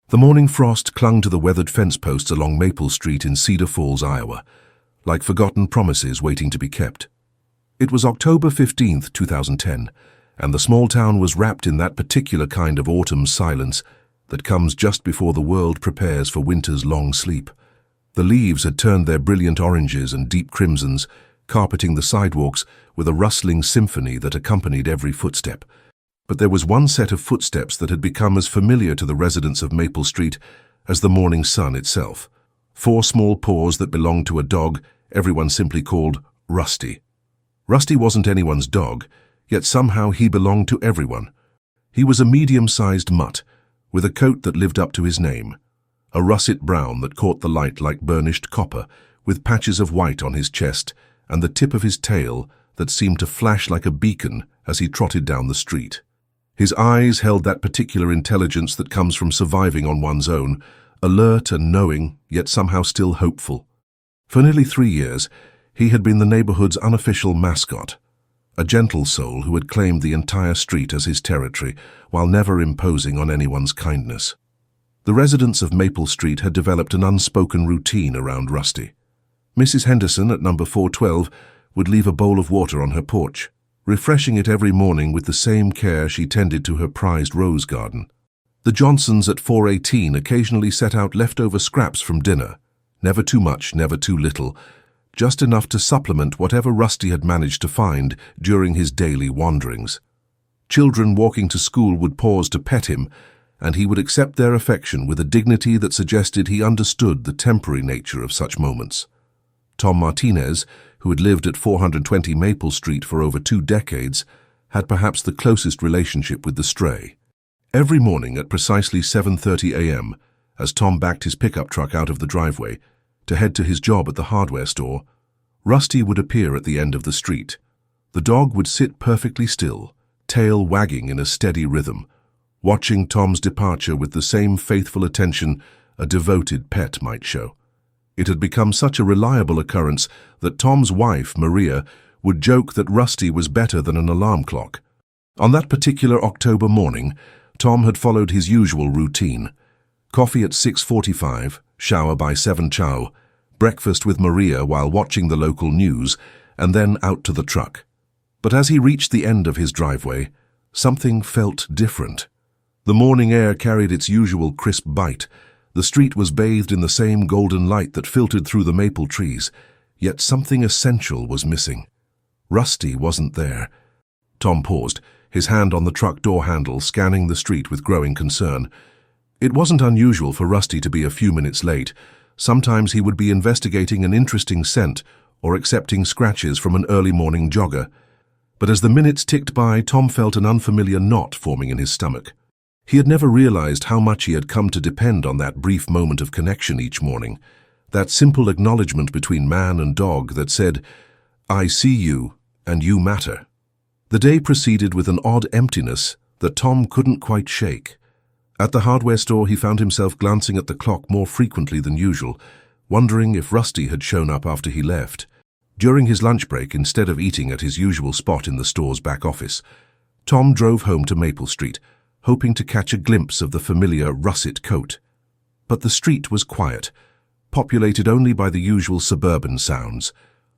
The morning frost clung to the weathered fence posts along Maple Street in Cedar Falls, Iowa, like forgotten promises waiting to be kept. It was October 15th, 2010, and the small town was wrapped in that particular kind of autumn silence that comes just before the world prepares for winter's long sleep. The leaves had turned their brilliant oranges and deep crimsons, carpeting the sidewalks with a rustling symphony that accompanied every footstep. But there was one set of footsteps that had become as familiar to the residents of Maple Street as the morning sun itself. 4 small paws that belonged to a dog everyone simply called Rusty. Rusty wasn't anyone's dog, yet somehow he belonged to everyone. He was a medium-sized mutt, with a coat that lived up to his name, a russet brown that caught the light like burnished copper, with patches of white on his chest and the tip of his tail that seemed to flash like a beacon as he trotted down the street. His eyes held that particular intelligence that comes from surviving on one's own, alert and knowing, yet somehow still hopeful. For nearly 3 years, he had been the neighborhood's unofficial mascot, a gentle soul who had claimed the entire street as his territory, while never imposing on anyone's kindness. The residents of Maple Street had developed an unspoken routine around Rusty. Mrs. Henderson at number 412 would leave a bowl of water on her porch, refreshing it every morning with the same care she tended to her prized rose garden. The Johnsons at 418 occasionally set out leftover scraps from dinner, never too much, never too little, just enough to supplement whatever Rusty had managed to find during his daily wanderings. Children walking to school would pause to pet him, and he would accept their affection with a dignity that suggested he understood the temporary nature of such moments. Tom Martinez, who had lived at 420 Maple Street for over 2 decades, had perhaps the closest relationship with the stray. Every morning at precisely 7:30 a.m., as Tom backed his pickup truck out of the driveway to head to his job at the hardware store, Rusty would appear at the end of the street. The dog would sit perfectly still, tail wagging in a steady rhythm, watching Tom's departure with the same faithful attention a devoted pet might show. It had become such a reliable occurrence that Tom's wife, Maria, would joke that Rusty was better than an alarm clock. On that particular October morning, Tom had followed his usual routine. Coffee at 6:45, shower by 7 chow, breakfast with Maria while watching the local news, and then out to the truck. But as he reached the end of his driveway, something felt different. The morning air carried its usual crisp bite. The street was bathed in the same golden light that filtered through the maple trees, yet something essential was missing. Rusty wasn't there. Tom paused, his hand on the truck door handle, scanning the street with growing concern. It wasn't unusual for Rusty to be a few minutes late. Sometimes he would be investigating an interesting scent or accepting scratches from an early morning jogger. But as the minutes ticked by, Tom felt an unfamiliar knot forming in his stomach. He had never realized how much he had come to depend on that brief moment of connection each morning, that simple acknowledgement between man and dog that said, "I see you, and you matter." The day proceeded with an odd emptiness that Tom couldn't quite shake. At the hardware store, he found himself glancing at the clock more frequently than usual, wondering if Rusty had shown up after he left. During his lunch break, instead of eating at his usual spot in the store's back office, Tom drove home to Maple Street, hoping to catch a glimpse of the familiar russet coat. But the street was quiet, populated only by the usual suburban sounds,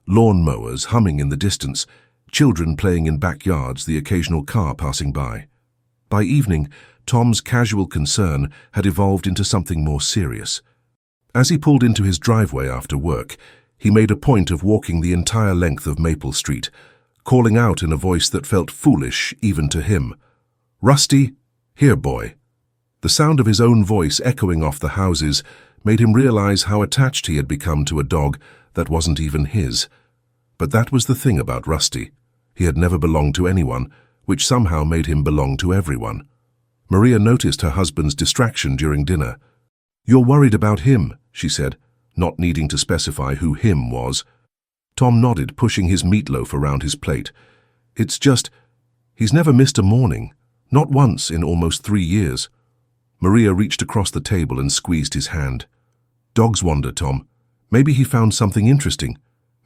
lawn mowers humming in the distance, children playing in backyards, the occasional car passing by. By evening, Tom's casual concern had evolved into something more serious. As he pulled into his driveway after work, he made a point of walking the entire length of Maple Street, calling out in a voice that felt foolish even to him, "Rusty, here, boy." The sound of his own voice echoing off the houses made him realize how attached he had become to a dog that wasn't even his. But that was the thing about Rusty. He had never belonged to anyone, which somehow made him belong to everyone. Maria noticed her husband's distraction during dinner. "You're worried about him," she said, not needing to specify who him was. Tom nodded, pushing his meatloaf around his plate. "It's just, he's never missed a morning. Not once in almost 3 years. Maria reached across the table and squeezed his hand. "Dogs wander, Tom. Maybe he found something interesting.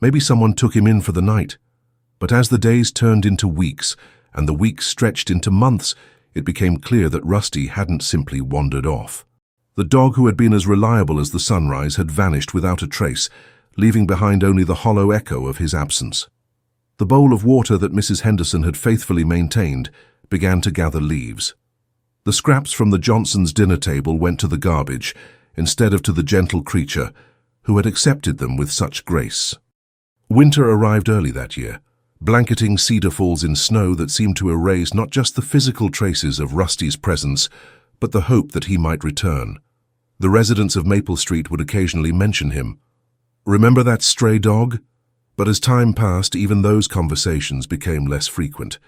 Maybe someone took him in for the night." But as the days turned into weeks, and the weeks stretched into months, it became clear that Rusty hadn't simply wandered off. The dog who had been as reliable as the sunrise had vanished without a trace, leaving behind only the hollow echo of his absence. The bowl of water that Mrs. Henderson had faithfully maintained began to gather leaves. The scraps from the Johnsons' dinner table went to the garbage, instead of to the gentle creature who had accepted them with such grace. Winter arrived early that year, blanketing Cedar Falls in snow that seemed to erase not just the physical traces of Rusty's presence, but the hope that he might return. The residents of Maple Street would occasionally mention him. "Remember that stray dog?" But as time passed, even those conversations became less frequent.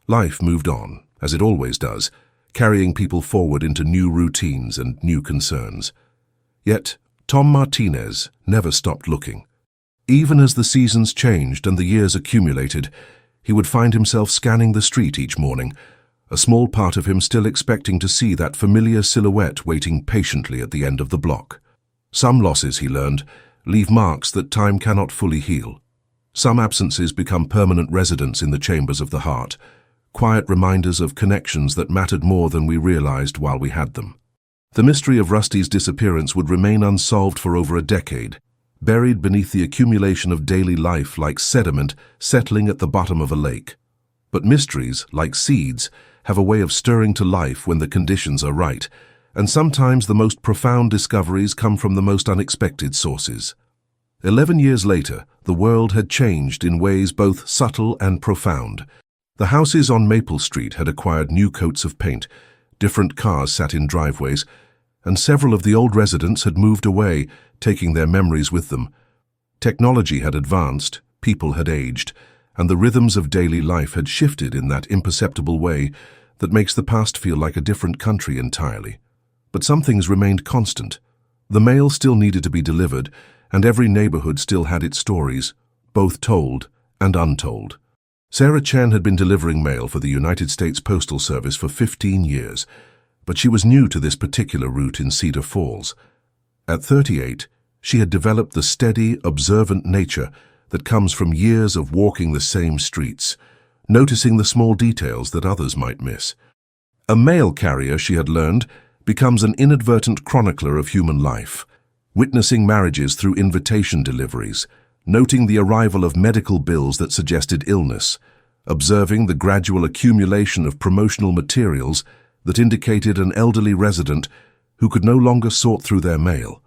Life moved on, as it always does, carrying people forward into new routines and new concerns. Yet, Tom Martinez never stopped looking. Even as the seasons changed and the years accumulated, he would find himself scanning the street each morning, a small part of him still expecting to see that familiar silhouette waiting patiently at the end of the block. Some losses, he learned, leave marks that time cannot fully heal. Some absences become permanent residents in the chambers of the heart, quiet reminders of connections that mattered more than we realized while we had them. The mystery of Rusty's disappearance would remain unsolved for over a decade, buried beneath the accumulation of daily life like sediment settling at the bottom of a lake. But mysteries, like seeds, have a way of stirring to life when the conditions are right, and sometimes the most profound discoveries come from the most unexpected sources. 11 years later, the world had changed in ways both subtle and profound. The houses on Maple Street had acquired new coats of paint, different cars sat in driveways, and several of the old residents had moved away, taking their memories with them. Technology had advanced, people had aged, and the rhythms of daily life had shifted in that imperceptible way that makes the past feel like a different country entirely. But some things remained constant. The mail still needed to be delivered, and every neighborhood still had its stories, both told and untold. Sarah Chen had been delivering mail for the United States Postal Service for 15 years, but she was new to this particular route in Cedar Falls. At 38, she had developed the steady, observant nature that comes from years of walking the same streets, noticing the small details that others might miss. A mail carrier, she had learned, becomes an inadvertent chronicler of human life, witnessing marriages through invitation deliveries, noting the arrival of medical bills that suggested illness, observing the gradual accumulation of promotional materials that indicated an elderly resident who could no longer sort through their mail.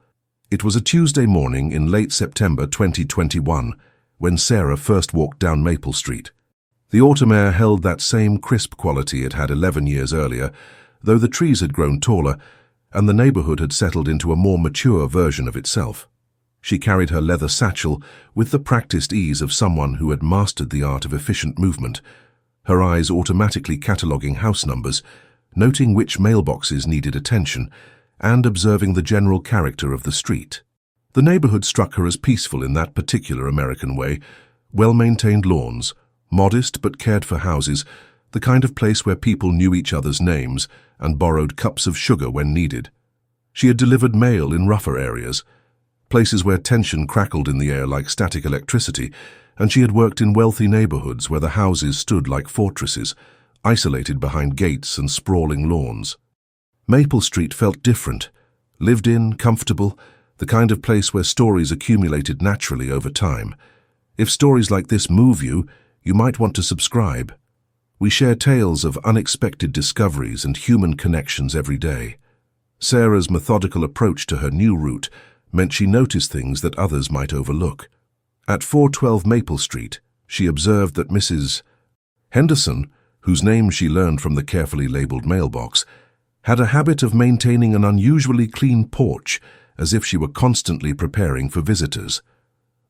It was a Tuesday morning in late September 2021 when Sarah first walked down Maple Street. The autumn air held that same crisp quality it had 11 years earlier, though the trees had grown taller and the neighborhood had settled into a more mature version of itself. She carried her leather satchel with the practiced ease of someone who had mastered the art of efficient movement, her eyes automatically cataloging house numbers, noting which mailboxes needed attention, and observing the general character of the street. The neighborhood struck her as peaceful in that particular American way, well-maintained lawns, modest but cared-for houses, the kind of place where people knew each other's names and borrowed cups of sugar when needed. She had delivered mail in rougher areas, places where tension crackled in the air like static electricity, and she had worked in wealthy neighborhoods where the houses stood like fortresses, isolated behind gates and sprawling lawns. Maple Street felt different, lived in, comfortable, the kind of place where stories accumulated naturally over time. If stories like this move you, you might want to subscribe. We share tales of unexpected discoveries and human connections every day. Sarah's methodical approach to her new route meant she noticed things that others might overlook. At 412 Maple Street, she observed that Mrs. Henderson, whose name she learned from the carefully labeled mailbox, had a habit of maintaining an unusually clean porch, as if she were constantly preparing for visitors.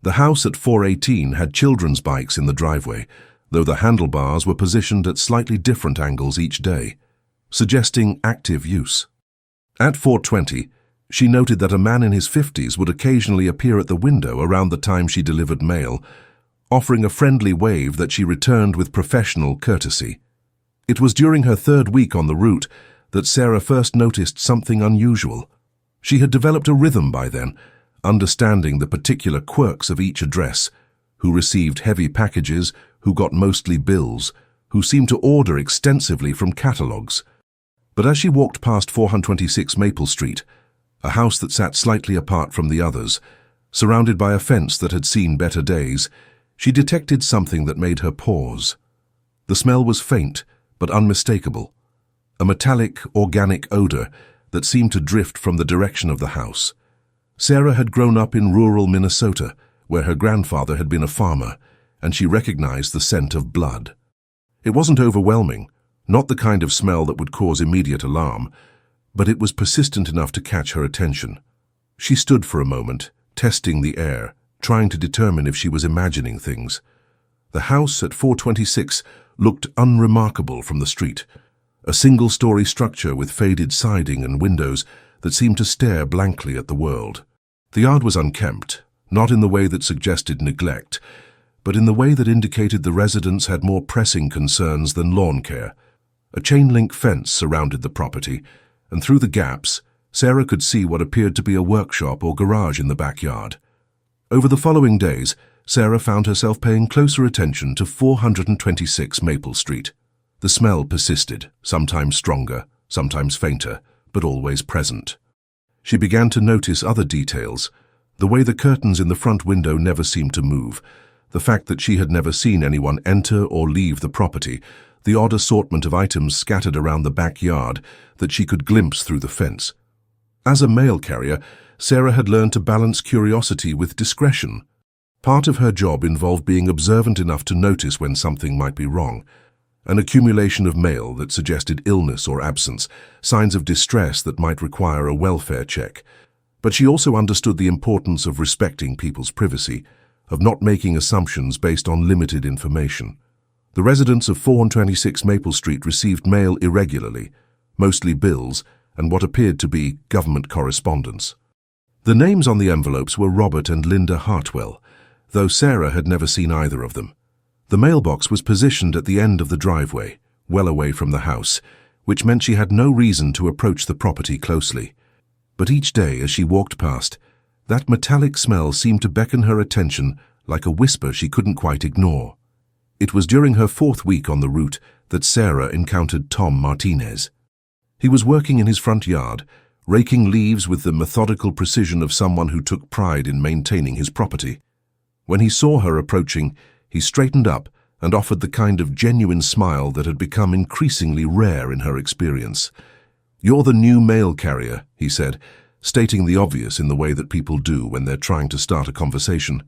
The house at 418 had children's bikes in the driveway, though the handlebars were positioned at slightly different angles each day, suggesting active use. At 420, she noted that a man in his 50s would occasionally appear at the window around the time she delivered mail, offering a friendly wave that she returned with professional courtesy. It was during her third week on the route that Sarah first noticed something unusual. She had developed a rhythm by then, understanding the particular quirks of each address, who received heavy packages, who got mostly bills, who seemed to order extensively from catalogs. But as she walked past 426 Maple Street, a house that sat slightly apart from the others, surrounded by a fence that had seen better days, she detected something that made her pause. The smell was faint, but unmistakable. A metallic, organic odor that seemed to drift from the direction of the house. Sarah had grown up in rural Minnesota, where her grandfather had been a farmer, and she recognized the scent of blood. It wasn't overwhelming, not the kind of smell that would cause immediate alarm, but it was persistent enough to catch her attention. She stood for a moment, testing the air, trying to determine if she was imagining things. The house at 426 looked unremarkable from the street, a single-story structure with faded siding and windows that seemed to stare blankly at the world. The yard was unkempt, not in the way that suggested neglect, but in the way that indicated the residents had more pressing concerns than lawn care. A chain-link fence surrounded the property, and through the gaps, Sarah could see what appeared to be a workshop or garage in the backyard. Over the following days, Sarah found herself paying closer attention to 426 Maple Street. The smell persisted, sometimes stronger, sometimes fainter, but always present. She began to notice other details, the way the curtains in the front window never seemed to move, the fact that she had never seen anyone enter or leave the property, the odd assortment of items scattered around the backyard that she could glimpse through the fence. As a mail carrier, Sarah had learned to balance curiosity with discretion. Part of her job involved being observant enough to notice when something might be wrong. An accumulation of mail that suggested illness or absence, signs of distress that might require a welfare check. But she also understood the importance of respecting people's privacy, of not making assumptions based on limited information. The residents of 426 Maple Street received mail irregularly, mostly bills and what appeared to be government correspondence. The names on the envelopes were Robert and Linda Hartwell, though Sarah had never seen either of them. The mailbox was positioned at the end of the driveway, well away from the house, which meant she had no reason to approach the property closely. But each day as she walked past, that metallic smell seemed to beckon her attention like a whisper she couldn't quite ignore. It was during her 4th week on the route that Sarah encountered Tom Martinez. He was working in his front yard, raking leaves with the methodical precision of someone who took pride in maintaining his property. When he saw her approaching, he straightened up and offered the kind of genuine smile that had become increasingly rare in her experience. "You're the new mail carrier," he said, stating the obvious in the way that people do when they're trying to start a conversation.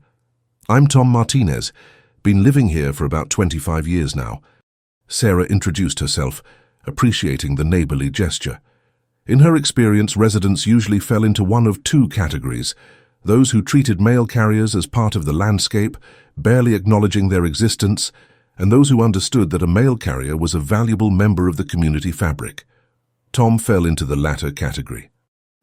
"I'm Tom Martinez. Been living here for about 25 years now." Sarah introduced herself, appreciating the neighborly gesture. In her experience, residents usually fell into one of two categories: those who treated mail carriers as part of the landscape, barely acknowledging their existence, and those who understood that a mail carrier was a valuable member of the community fabric. Tom fell into the latter category.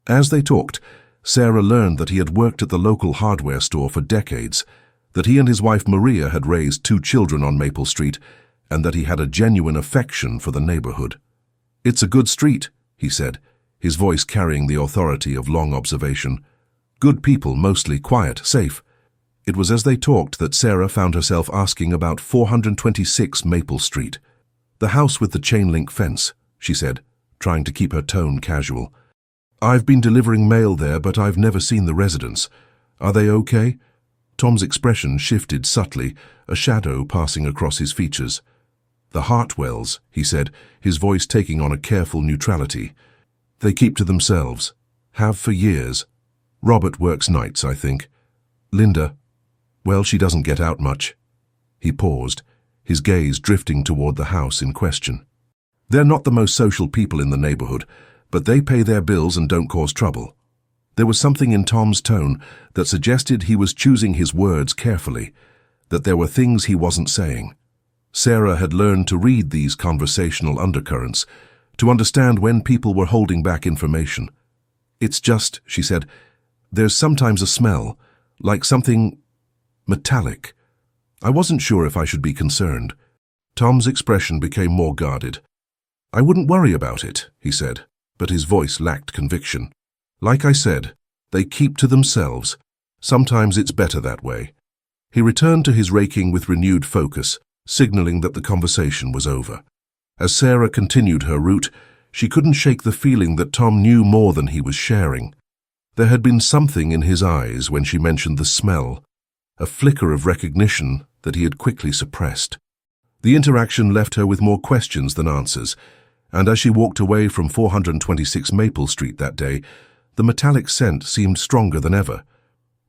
As they talked, Sarah learned that he had worked at the local hardware store for decades, that he and his wife Maria had raised 2 children on Maple Street, and that he had a genuine affection for the neighborhood. "It's a good street," he said, his voice carrying the authority of long observation. "Good people, mostly quiet, safe." It was as they talked that Sarah found herself asking about 426 Maple Street. "The house with the chain-link fence," she said, trying to keep her tone casual. "I've been delivering mail there, but I've never seen the residents. Are they okay?" Tom's expression shifted subtly, a shadow passing across his features. "The Hartwells," he said, his voice taking on a careful neutrality. "They keep to themselves. Have for years. Robert works nights, I think. Linda, well, she doesn't get out much." He paused, his gaze drifting toward the house in question. "They're not the most social people in the neighborhood, but they pay their bills and don't cause trouble." There was something in Tom's tone that suggested he was choosing his words carefully, that there were things he wasn't saying. Sarah had learned to read these conversational undercurrents, to understand when people were holding back information. "It's just," she said, "there's sometimes a smell, like something metallic. I wasn't sure if I should be concerned." Tom's expression became more guarded. "I wouldn't worry about it," he said, but his voice lacked conviction. "Like I said, they keep to themselves. Sometimes it's better that way." He returned to his raking with renewed focus, signaling that the conversation was over. As Sarah continued her route, she couldn't shake the feeling that Tom knew more than he was sharing. There had been something in his eyes when she mentioned the smell, a flicker of recognition that he had quickly suppressed. The interaction left her with more questions than answers, and as she walked away from 426 Maple Street that day, the metallic scent seemed stronger than ever.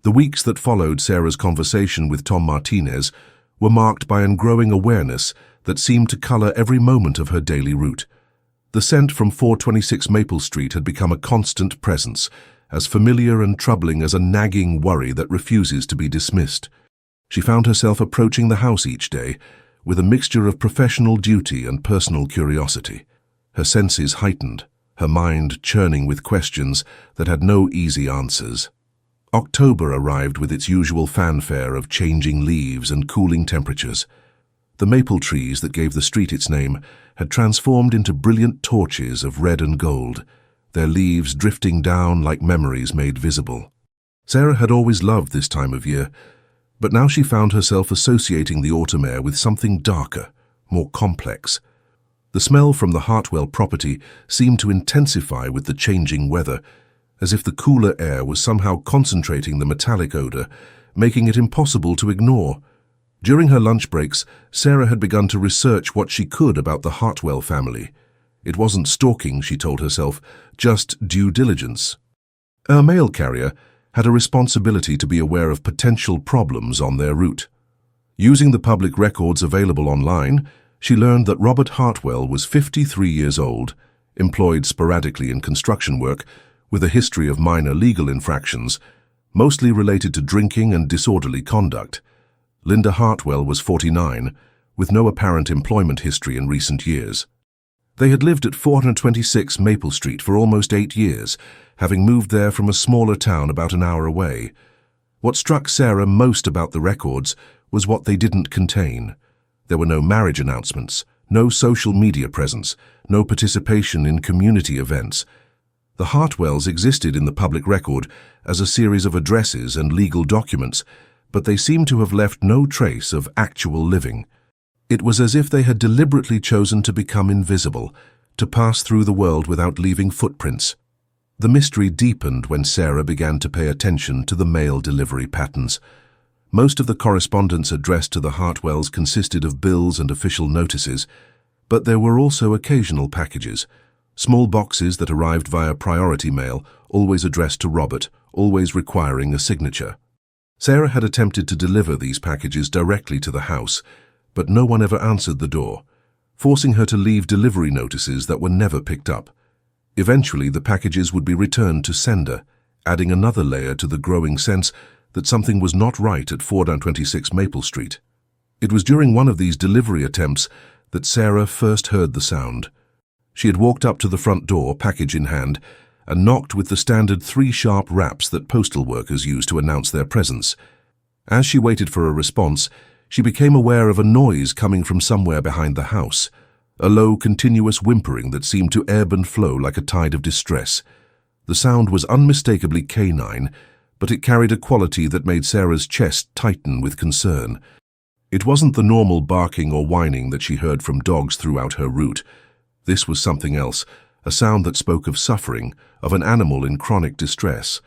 The weeks that followed Sarah's conversation with Tom Martinez were marked by a growing awareness that seemed to color every moment of her daily route. The scent from 426 Maple Street had become a constant presence, as familiar and troubling as a nagging worry that refuses to be dismissed. She found herself approaching the house each day with a mixture of professional duty and personal curiosity. Her senses heightened, her mind churning with questions that had no easy answers. October arrived with its usual fanfare of changing leaves and cooling temperatures. The maple trees that gave the street its name had transformed into brilliant torches of red and gold, their leaves drifting down like memories made visible. Sarah had always loved this time of year, but now she found herself associating the autumn air with something darker, more complex. The smell from the Hartwell property seemed to intensify with the changing weather, as if the cooler air was somehow concentrating the metallic odor, making it impossible to ignore. During her lunch breaks, Sarah had begun to research what she could about the Hartwell family. It wasn't stalking, she told herself, just due diligence. A mail carrier had a responsibility to be aware of potential problems on their route. Using the public records available online, she learned that Robert Hartwell was 53 years old, employed sporadically in construction work, with a history of minor legal infractions, mostly related to drinking and disorderly conduct. Linda Hartwell was 49, with no apparent employment history in recent years. They had lived at 426 Maple Street for almost 8 years, having moved there from a smaller town about an hour away. What struck Sarah most about the records was what they didn't contain. There were no marriage announcements, no social media presence, no participation in community events. The Hartwells existed in the public record as a series of addresses and legal documents, but they seemed to have left no trace of actual living. It was as if they had deliberately chosen to become invisible, to pass through the world without leaving footprints. The mystery deepened when Sarah began to pay attention to the mail delivery patterns. Most of the correspondence addressed to the Hartwells consisted of bills and official notices, but there were also occasional packages, small boxes that arrived via priority mail, always addressed to Robert, always requiring a signature. Sarah had attempted to deliver these packages directly to the house, but no one ever answered the door, forcing her to leave delivery notices that were never picked up. Eventually, the packages would be returned to sender, adding another layer to the growing sense that something was not right at 426 Maple Street. It was during one of these delivery attempts that Sarah first heard the sound. She had walked up to the front door, package in hand, and knocked with the standard 3 sharp raps that postal workers use to announce their presence. As she waited for a response, she became aware of a noise coming from somewhere behind the house, a low, continuous whimpering that seemed to ebb and flow like a tide of distress. The sound was unmistakably canine, but it carried a quality that made Sarah's chest tighten with concern. It wasn't the normal barking or whining that she heard from dogs throughout her route. This was something else, a sound that spoke of suffering, of an animal in chronic distress.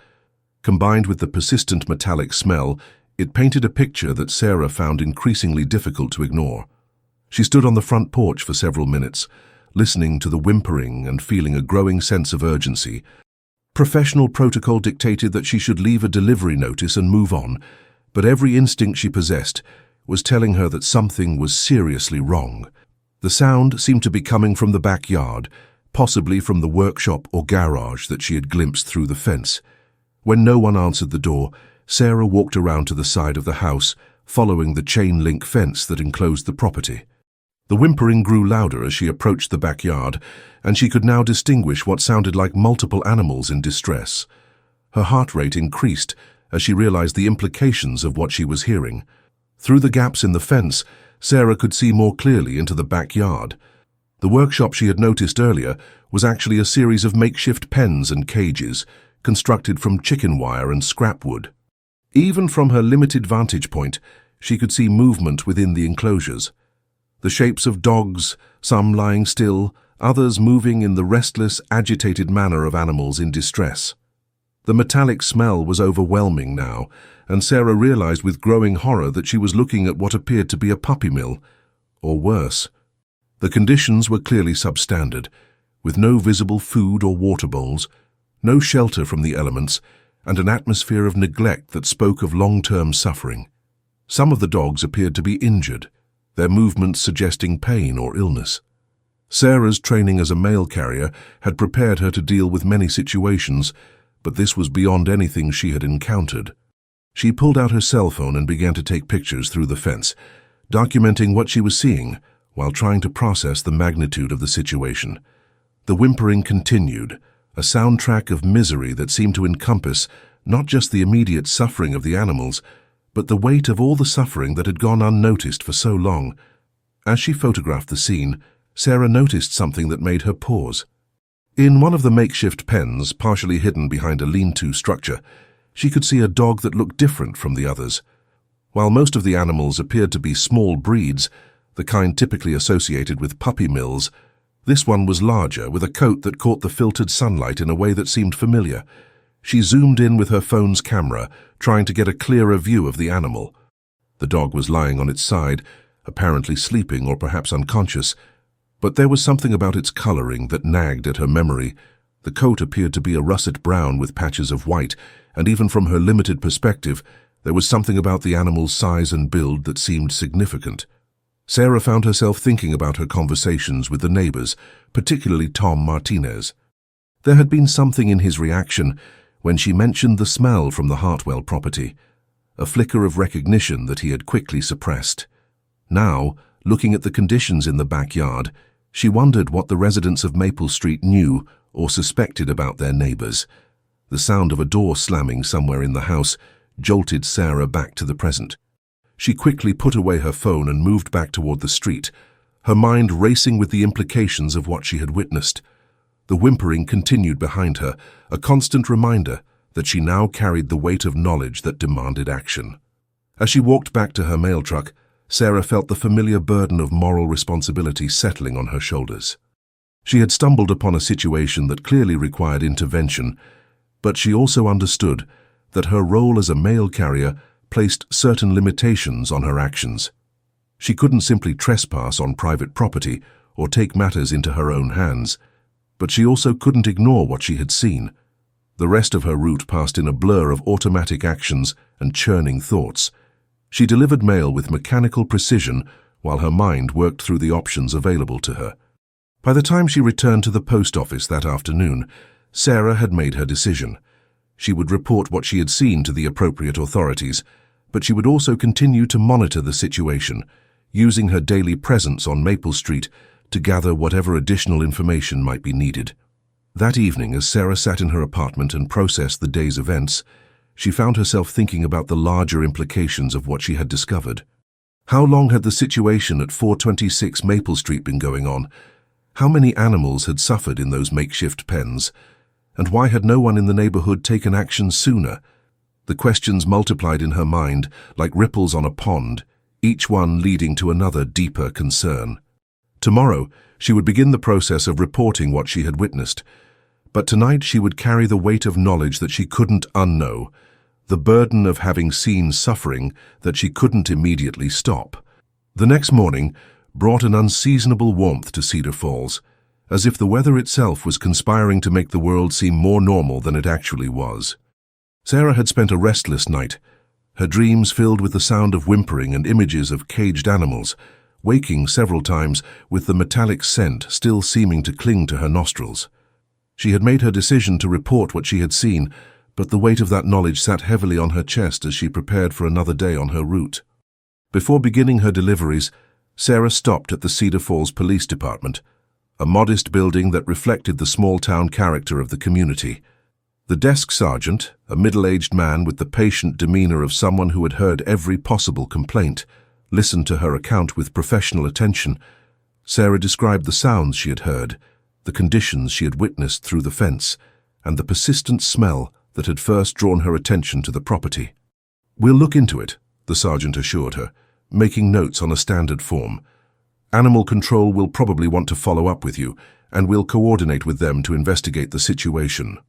Combined with the persistent metallic smell, it painted a picture that Sarah found increasingly difficult to ignore. She stood on the front porch for several minutes, listening to the whimpering and feeling a growing sense of urgency. Professional protocol dictated that she should leave a delivery notice and move on, but every instinct she possessed was telling her that something was seriously wrong. The sound seemed to be coming from the backyard, possibly from the workshop or garage that she had glimpsed through the fence. When no one answered the door, Sarah walked around to the side of the house, following the chain-link fence that enclosed the property. The whimpering grew louder as she approached the backyard, and she could now distinguish what sounded like multiple animals in distress. Her heart rate increased as she realized the implications of what she was hearing. Through the gaps in the fence, Sarah could see more clearly into the backyard. The workshop she had noticed earlier was actually a series of makeshift pens and cages, constructed from chicken wire and scrap wood. Even from her limited vantage point, she could see movement within the enclosures. The shapes of dogs, some lying still, others moving in the restless, agitated manner of animals in distress. The metallic smell was overwhelming now, and Sarah realized with growing horror that she was looking at what appeared to be a puppy mill, or worse. The conditions were clearly substandard, with no visible food or water bowls, no shelter from the elements, and an atmosphere of neglect that spoke of long-term suffering. Some of the dogs appeared to be injured, their movements suggesting pain or illness. Sarah's training as a mail carrier had prepared her to deal with many situations, but this was beyond anything she had encountered. She pulled out her cell phone and began to take pictures through the fence, documenting what she was seeing while trying to process the magnitude of the situation. The whimpering continued, a soundtrack of misery that seemed to encompass not just the immediate suffering of the animals, but the weight of all the suffering that had gone unnoticed for so long. As she photographed the scene, Sarah noticed something that made her pause. In one of the makeshift pens, partially hidden behind a lean-to structure, she could see a dog that looked different from the others. While most of the animals appeared to be small breeds, the kind typically associated with puppy mills, this one was larger, with a coat that caught the filtered sunlight in a way that seemed familiar. She zoomed in with her phone's camera, trying to get a clearer view of the animal. The dog was lying on its side, apparently sleeping or perhaps unconscious, but there was something about its coloring that nagged at her memory. The coat appeared to be a russet brown with patches of white, and even from her limited perspective, there was something about the animal's size and build that seemed significant. Sarah found herself thinking about her conversations with the neighbors, particularly Tom Martinez. There had been something in his reaction when she mentioned the smell from the Hartwell property, a flicker of recognition that he had quickly suppressed. Now, looking at the conditions in the backyard, she wondered what the residents of Maple Street knew or suspected about their neighbors. The sound of a door slamming somewhere in the house jolted Sarah back to the present. She quickly put away her phone and moved back toward the street, her mind racing with the implications of what she had witnessed. The whimpering continued behind her, a constant reminder that she now carried the weight of knowledge that demanded action. As she walked back to her mail truck, Sarah felt the familiar burden of moral responsibility settling on her shoulders. She had stumbled upon a situation that clearly required intervention, but she also understood that her role as a mail carrier placed certain limitations on her actions. She couldn't simply trespass on private property or take matters into her own hands, but she also couldn't ignore what she had seen. The rest of her route passed in a blur of automatic actions and churning thoughts. She delivered mail with mechanical precision while her mind worked through the options available to her. By the time she returned to the post office that afternoon, Sarah had made her decision. She would report what she had seen to the appropriate authorities, but she would also continue to monitor the situation, using her daily presence on Maple Street to gather whatever additional information might be needed. That evening, as Sarah sat in her apartment and processed the day's events, she found herself thinking about the larger implications of what she had discovered. How long had the situation at 426 Maple Street been going on? How many animals had suffered in those makeshift pens? And why had no one in the neighborhood taken action sooner? The questions multiplied in her mind like ripples on a pond, each one leading to another deeper concern. Tomorrow, she would begin the process of reporting what she had witnessed, but tonight she would carry the weight of knowledge that she couldn't unknow, the burden of having seen suffering that she couldn't immediately stop. The next morning brought an unseasonable warmth to Cedar Falls, as if the weather itself was conspiring to make the world seem more normal than it actually was. Sarah had spent a restless night, her dreams filled with the sound of whimpering and images of caged animals, waking several times with the metallic scent still seeming to cling to her nostrils. She had made her decision to report what she had seen, but the weight of that knowledge sat heavily on her chest as she prepared for another day on her route. Before beginning her deliveries, Sarah stopped at the Cedar Falls Police Department, a modest building that reflected the small-town character of the community. The desk sergeant, a middle-aged man with the patient demeanor of someone who had heard every possible complaint, listened to her account with professional attention. Sarah described the sounds she had heard, the conditions she had witnessed through the fence, and the persistent smell that had first drawn her attention to the property. "We'll look into it," the sergeant assured her, making notes on a standard form. "Animal control will probably want to follow up with you, and we'll coordinate with them to investigate the situation."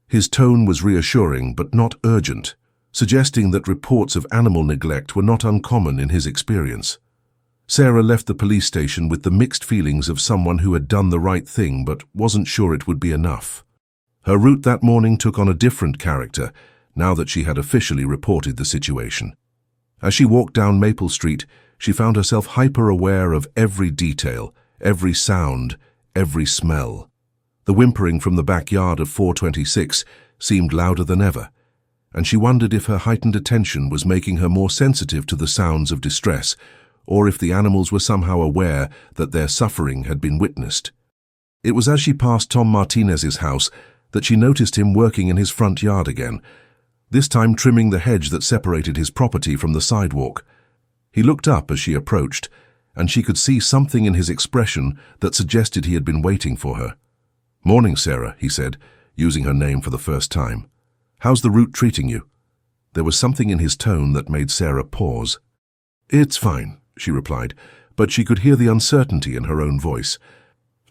His tone was reassuring but not urgent, suggesting that reports of animal neglect were not uncommon in his experience. Sarah left the police station with the mixed feelings of someone who had done the right thing but wasn't sure it would be enough. Her route that morning took on a different character, now that she had officially reported the situation. As she walked down Maple Street, she found herself hyper-aware of every detail, every sound, every smell. The whimpering from the backyard of 426 seemed louder than ever, and she wondered if her heightened attention was making her more sensitive to the sounds of distress, or if the animals were somehow aware that their suffering had been witnessed. It was as she passed Tom Martinez's house that she noticed him working in his front yard again, this time trimming the hedge that separated his property from the sidewalk. He looked up as she approached, and she could see something in his expression that suggested he had been waiting for her. "Morning, Sarah," he said, using her name for the first time. "How's the route treating you?" There was something in his tone that made Sarah pause. "It's fine," she replied, but she could hear the uncertainty in her own voice.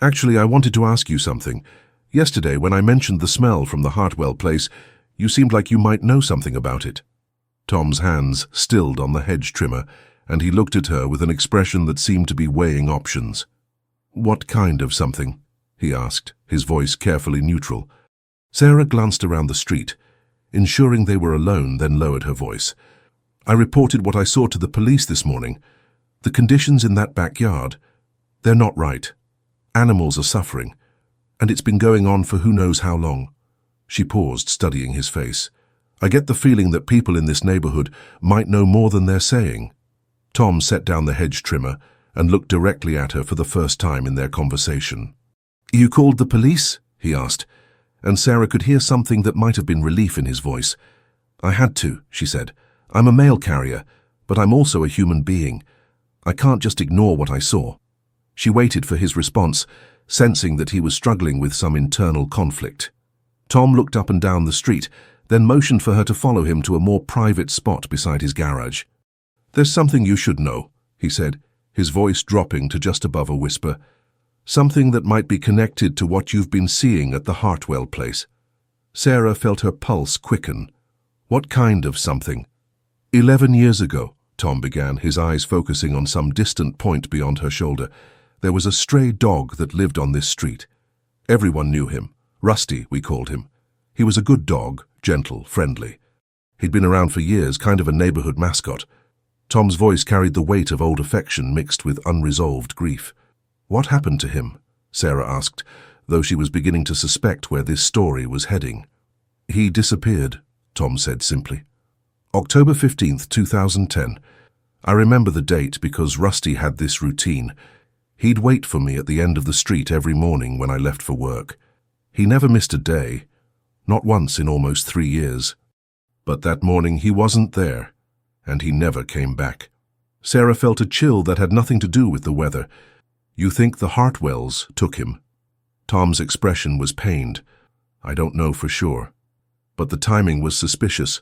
"Actually, I wanted to ask you something. Yesterday, when I mentioned the smell from the Hartwell place, you seemed like you might know something about it." Tom's hands stilled on the hedge trimmer, and he looked at her with an expression that seemed to be weighing options. "What kind of something?" he asked, his voice carefully neutral. Sarah glanced around the street, ensuring they were alone, then lowered her voice. "I reported what I saw to the police this morning. The conditions in that backyard, they're not right. Animals are suffering, and it's been going on for who knows how long." She paused, studying his face. "I get the feeling that people in this neighborhood might know more than they're saying." Tom set down the hedge trimmer and looked directly at her for the first time in their conversation. "You called the police?" he asked, and Sarah could hear something that might have been relief in his voice. "I had to," she said. "I'm a mail carrier, but I'm also a human being. I can't just ignore what I saw." She waited for his response, sensing that he was struggling with some internal conflict. Tom looked up and down the street, then motioned for her to follow him to a more private spot beside his garage. "There's something you should know," he said, his voice dropping to just above a whisper. "Something that might be connected to what you've been seeing at the Hartwell place." Sarah felt her pulse quicken. "What kind of something?" 11 years ago, Tom began, his eyes focusing on some distant point beyond her shoulder, there was a stray dog that lived on this street. Everyone knew him. Rusty, we called him. He was a good dog, gentle, friendly. He'd been around for years, kind of a neighborhood mascot. Tom's voice carried the weight of old affection mixed with unresolved grief. "What happened to him?" Sarah asked, though she was beginning to suspect where this story was heading. "He disappeared," Tom said simply. "October 15th, 2010. I remember the date because Rusty had this routine. He'd wait for me at the end of the street every morning when I left for work. He never missed a day, not once in almost 3 years. But that morning he wasn't there, and he never came back." Sarah felt a chill that had nothing to do with the weather. "You think the Hartwells took him?" Tom's expression was pained. "I don't know for sure. But the timing was suspicious.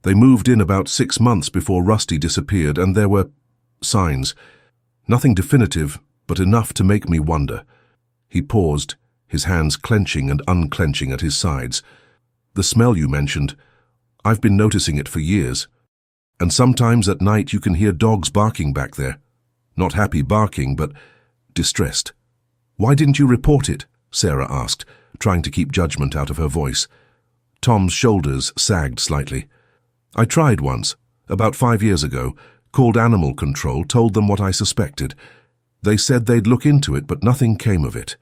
They moved in about 6 months before Rusty disappeared, and there were signs. Nothing definitive, but enough to make me wonder." He paused, his hands clenching and unclenching at his sides. "The smell you mentioned, I've been noticing it for years. And sometimes at night you can hear dogs barking back there. Not happy barking, but distressed." "Why didn't you report it?" Sarah asked, trying to keep judgment out of her voice. Tom's shoulders sagged slightly. "I tried once, about 5 years ago, called Animal Control, told them what I suspected. They said they'd look into it, but nothing came of it.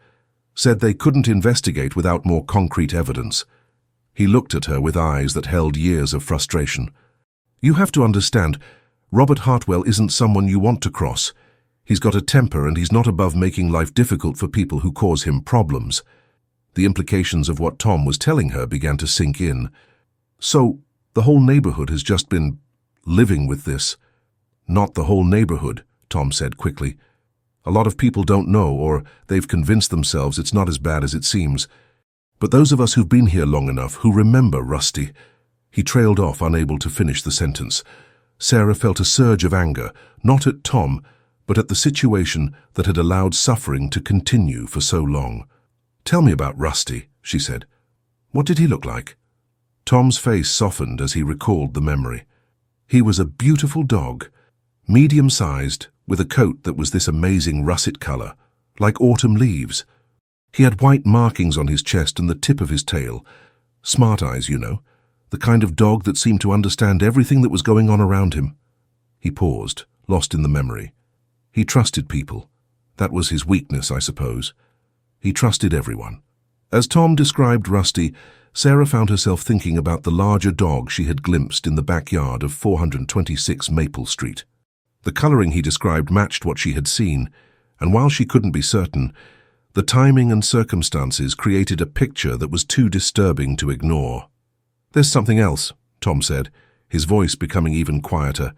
Said they couldn't investigate without more concrete evidence." He looked at her with eyes that held years of frustration. "You have to understand, Robert Hartwell isn't someone you want to cross. He's got a temper and he's not above making life difficult for people who cause him problems." The implications of what Tom was telling her began to sink in. "So, the whole neighborhood has just been living with this?" "Not the whole neighborhood," Tom said quickly. "A lot of people don't know, or they've convinced themselves it's not as bad as it seems. But those of us who've been here long enough, who remember Rusty—" He trailed off, unable to finish the sentence. Sarah felt a surge of anger, not at Tom, but at the situation that had allowed suffering to continue for so long. "Tell me about Rusty," she said. What did he look like? Tom's face softened as he recalled the memory. He was a beautiful dog, medium-sized, with a coat that was this amazing russet color, like autumn leaves. He had white markings on his chest and the tip of his tail. Smart eyes, you know, the kind of dog that seemed to understand everything that was going on around him. He paused, lost in the memory. He trusted people. That was his weakness, I suppose. He trusted everyone. As Tom described Rusty, Sarah found herself thinking about the larger dog she had glimpsed in the backyard of 426 Maple Street. The coloring he described matched what she had seen, and while she couldn't be certain, the timing and circumstances created a picture that was too disturbing to ignore. "There's something else," Tom said, his voice becoming even quieter.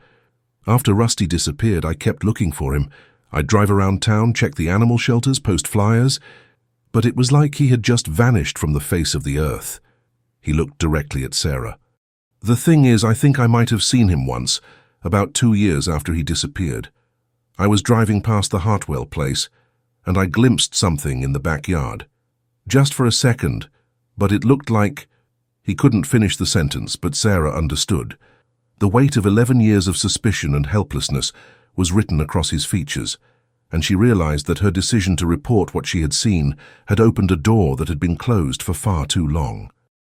"After Rusty disappeared, I kept looking for him. I'd drive around town, check the animal shelters, post flyers, but it was like he had just vanished from the face of the earth." He looked directly at Sarah. "The thing is, I think I might have seen him once, about 2 years after he disappeared. I was driving past the Hartwell place, and I glimpsed something in the backyard. Just for a second, but it looked like—" He couldn't finish the sentence, but Sarah understood. The weight of 11 years of suspicion and helplessness was written across his features, and she realized that her decision to report what she had seen had opened a door that had been closed for far too long.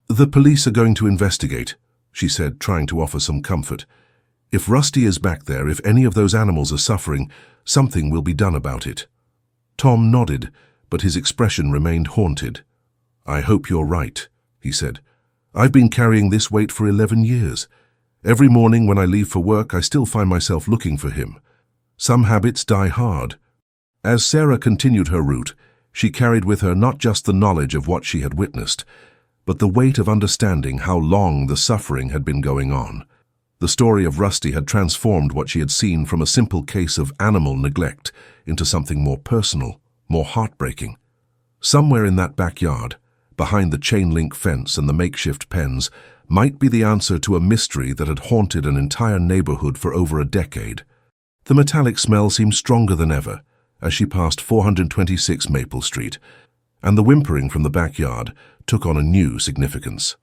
"The police are going to investigate," she said, trying to offer some comfort. "If Rusty is back there, if any of those animals are suffering, something will be done about it." Tom nodded, but his expression remained haunted. "I hope you're right," he said. "I've been carrying this weight for 11 years. Every morning when I leave for work, I still find myself looking for him. Some habits die hard." As Sarah continued her route, she carried with her not just the knowledge of what she had witnessed, but the weight of understanding how long the suffering had been going on. The story of Rusty had transformed what she had seen from a simple case of animal neglect into something more personal, more heartbreaking. Somewhere in that backyard, behind the chain-link fence and the makeshift pens, might be the answer to a mystery that had haunted an entire neighborhood for over a decade. The metallic smell seemed stronger than ever as she passed 426 Maple Street, and the whimpering from the backyard took on a new significance.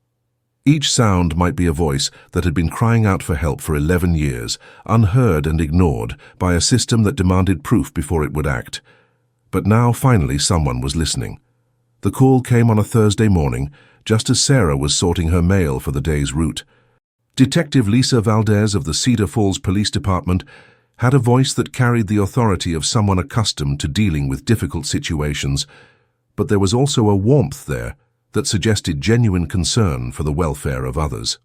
Each sound might be a voice that had been crying out for help for 11 years, unheard and ignored by a system that demanded proof before it would act. But now, finally, someone was listening. The call came on a Thursday morning, just as Sarah was sorting her mail for the day's route. Detective Lisa Valdez of the Cedar Falls Police Department had a voice that carried the authority of someone accustomed to dealing with difficult situations, but there was also a warmth there that suggested genuine concern for the welfare of others.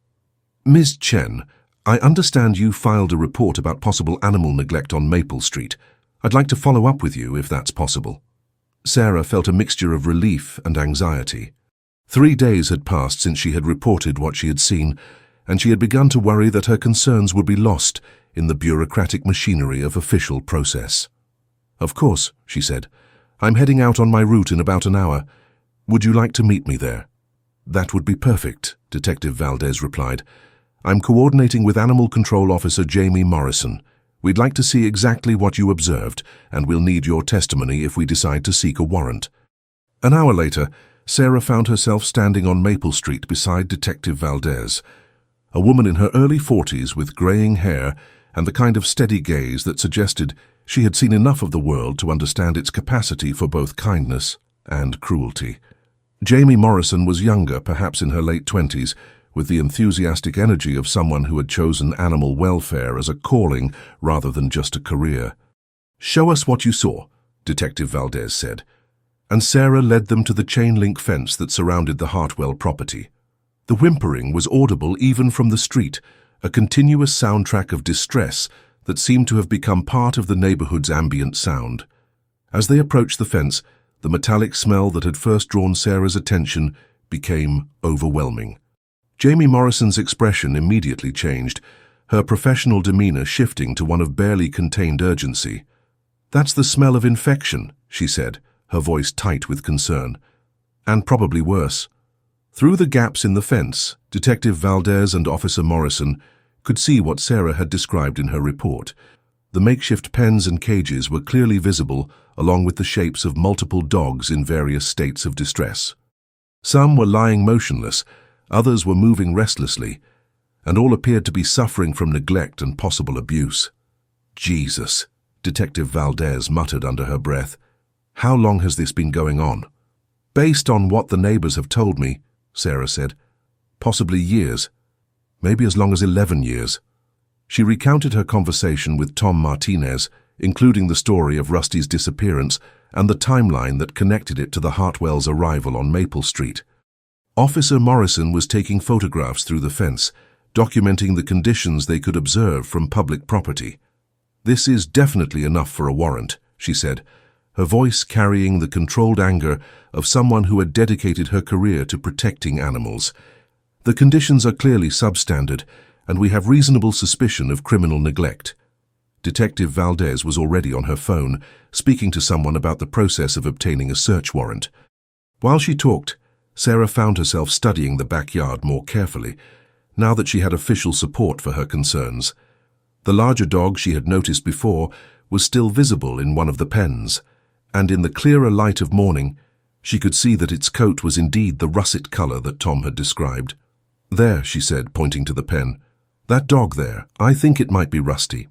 "Ms. Chen, I understand you filed a report about possible animal neglect on Maple Street. I'd like to follow up with you if that's possible." Sarah felt a mixture of relief and anxiety. 3 days had passed since she had reported what she had seen, and she had begun to worry that her concerns would be lost in the bureaucratic machinery of official process. "Of course," she said. "I'm heading out on my route in about an hour. Would you like to meet me there?" "That would be perfect," Detective Valdez replied. "I'm coordinating with Animal Control Officer Jamie Morrison. We'd like to see exactly what you observed, and we'll need your testimony if we decide to seek a warrant." An hour later, Sarah found herself standing on Maple Street beside Detective Valdez, a woman in her early 40s with graying hair and the kind of steady gaze that suggested she had seen enough of the world to understand its capacity for both kindness and cruelty. Jamie Morrison was younger, perhaps in her late 20s, with the enthusiastic energy of someone who had chosen animal welfare as a calling rather than just a career. "Show us what you saw," Detective Valdez said, and Sarah led them to the chain-link fence that surrounded the Hartwell property. The whimpering was audible even from the street, a continuous soundtrack of distress that seemed to have become part of the neighborhood's ambient sound. As they approached the fence, the metallic smell that had first drawn Sarah's attention became overwhelming. Jamie Morrison's expression immediately changed, her professional demeanor shifting to one of barely contained urgency. "That's the smell of infection," she said, her voice tight with concern. "And probably worse." Through the gaps in the fence, Detective Valdez and Officer Morrison could see what Sarah had described in her report. The makeshift pens and cages were clearly visible, along with the shapes of multiple dogs in various states of distress. Some were lying motionless, others were moving restlessly, and all appeared to be suffering from neglect and possible abuse. Jesus, Detective Valdez muttered under her breath. How long has this been going on? Based on what the neighbors have told me, Sarah said, possibly years, maybe as long as 11 years. She recounted her conversation with Tom Martinez, including the story of Rusty's disappearance and the timeline that connected it to the Hartwells' arrival on Maple Street. Officer Morrison was taking photographs through the fence, documenting the conditions they could observe from public property. This is definitely enough for a warrant, she said, her voice carrying the controlled anger of someone who had dedicated her career to protecting animals. The conditions are clearly substandard, and we have reasonable suspicion of criminal neglect. Detective Valdez was already on her phone, speaking to someone about the process of obtaining a search warrant. While she talked, Sarah found herself studying the backyard more carefully, now that she had official support for her concerns. The larger dog she had noticed before was still visible in one of the pens, and in the clearer light of morning, she could see that its coat was indeed the russet color that Tom had described. There, she said, pointing to the pen. That dog there, I think it might be Rusty.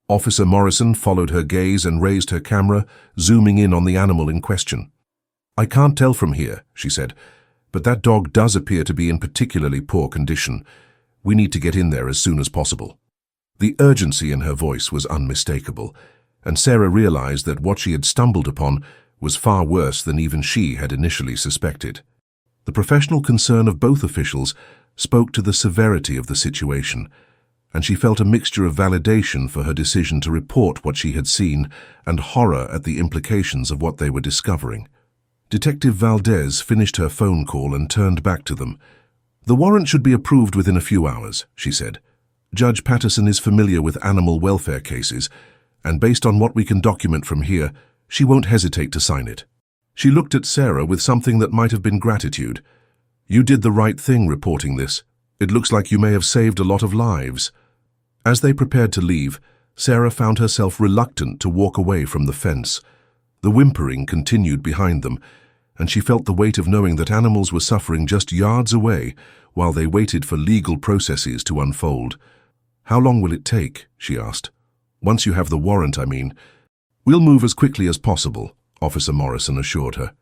Officer Morrison followed her gaze and raised her camera, zooming in on the animal in question. I can't tell from here, she said, but that dog does appear to be in particularly poor condition. We need to get in there as soon as possible. The urgency in her voice was unmistakable, and Sarah realized that what she had stumbled upon was far worse than even she had initially suspected. The professional concern of both officials spoke to the severity of the situation, and she felt a mixture of validation for her decision to report what she had seen and horror at the implications of what they were discovering. Detective Valdez finished her phone call and turned back to them. The warrant should be approved within a few hours, she said. Judge Patterson is familiar with animal welfare cases, and based on what we can document from here, she won't hesitate to sign it. She looked at Sarah with something that might have been gratitude. You did the right thing reporting this. It looks like you may have saved a lot of lives. As they prepared to leave, Sarah found herself reluctant to walk away from the fence. The whimpering continued behind them, and she felt the weight of knowing that animals were suffering just yards away while they waited for legal processes to unfold. How long will it take? She asked. Once you have the warrant, I mean. We'll move as quickly as possible, Officer Morrison assured her.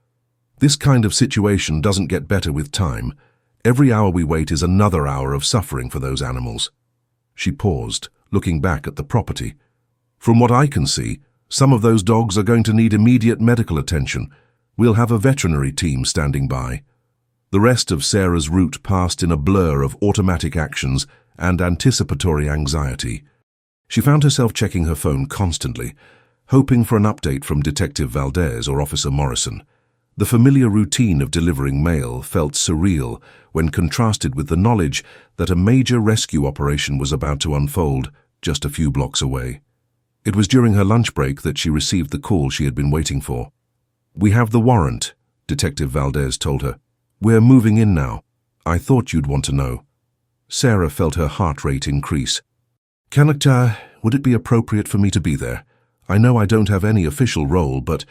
This kind of situation doesn't get better with time. Every hour we wait is another hour of suffering for those animals. She paused, looking back at the property. From what I can see, some of those dogs are going to need immediate medical attention. We'll have a veterinary team standing by. The rest of Sarah's route passed in a blur of automatic actions and anticipatory anxiety. She found herself checking her phone constantly, hoping for an update from Detective Valdez or Officer Morrison. The familiar routine of delivering mail felt surreal when contrasted with the knowledge that a major rescue operation was about to unfold just a few blocks away. It was during her lunch break that she received the call she had been waiting for. We have the warrant, Detective Valdez told her. We're moving in now. I thought you'd want to know. Sarah felt her heart rate increase. Would it be appropriate for me to be there? I know I don't have any official role, but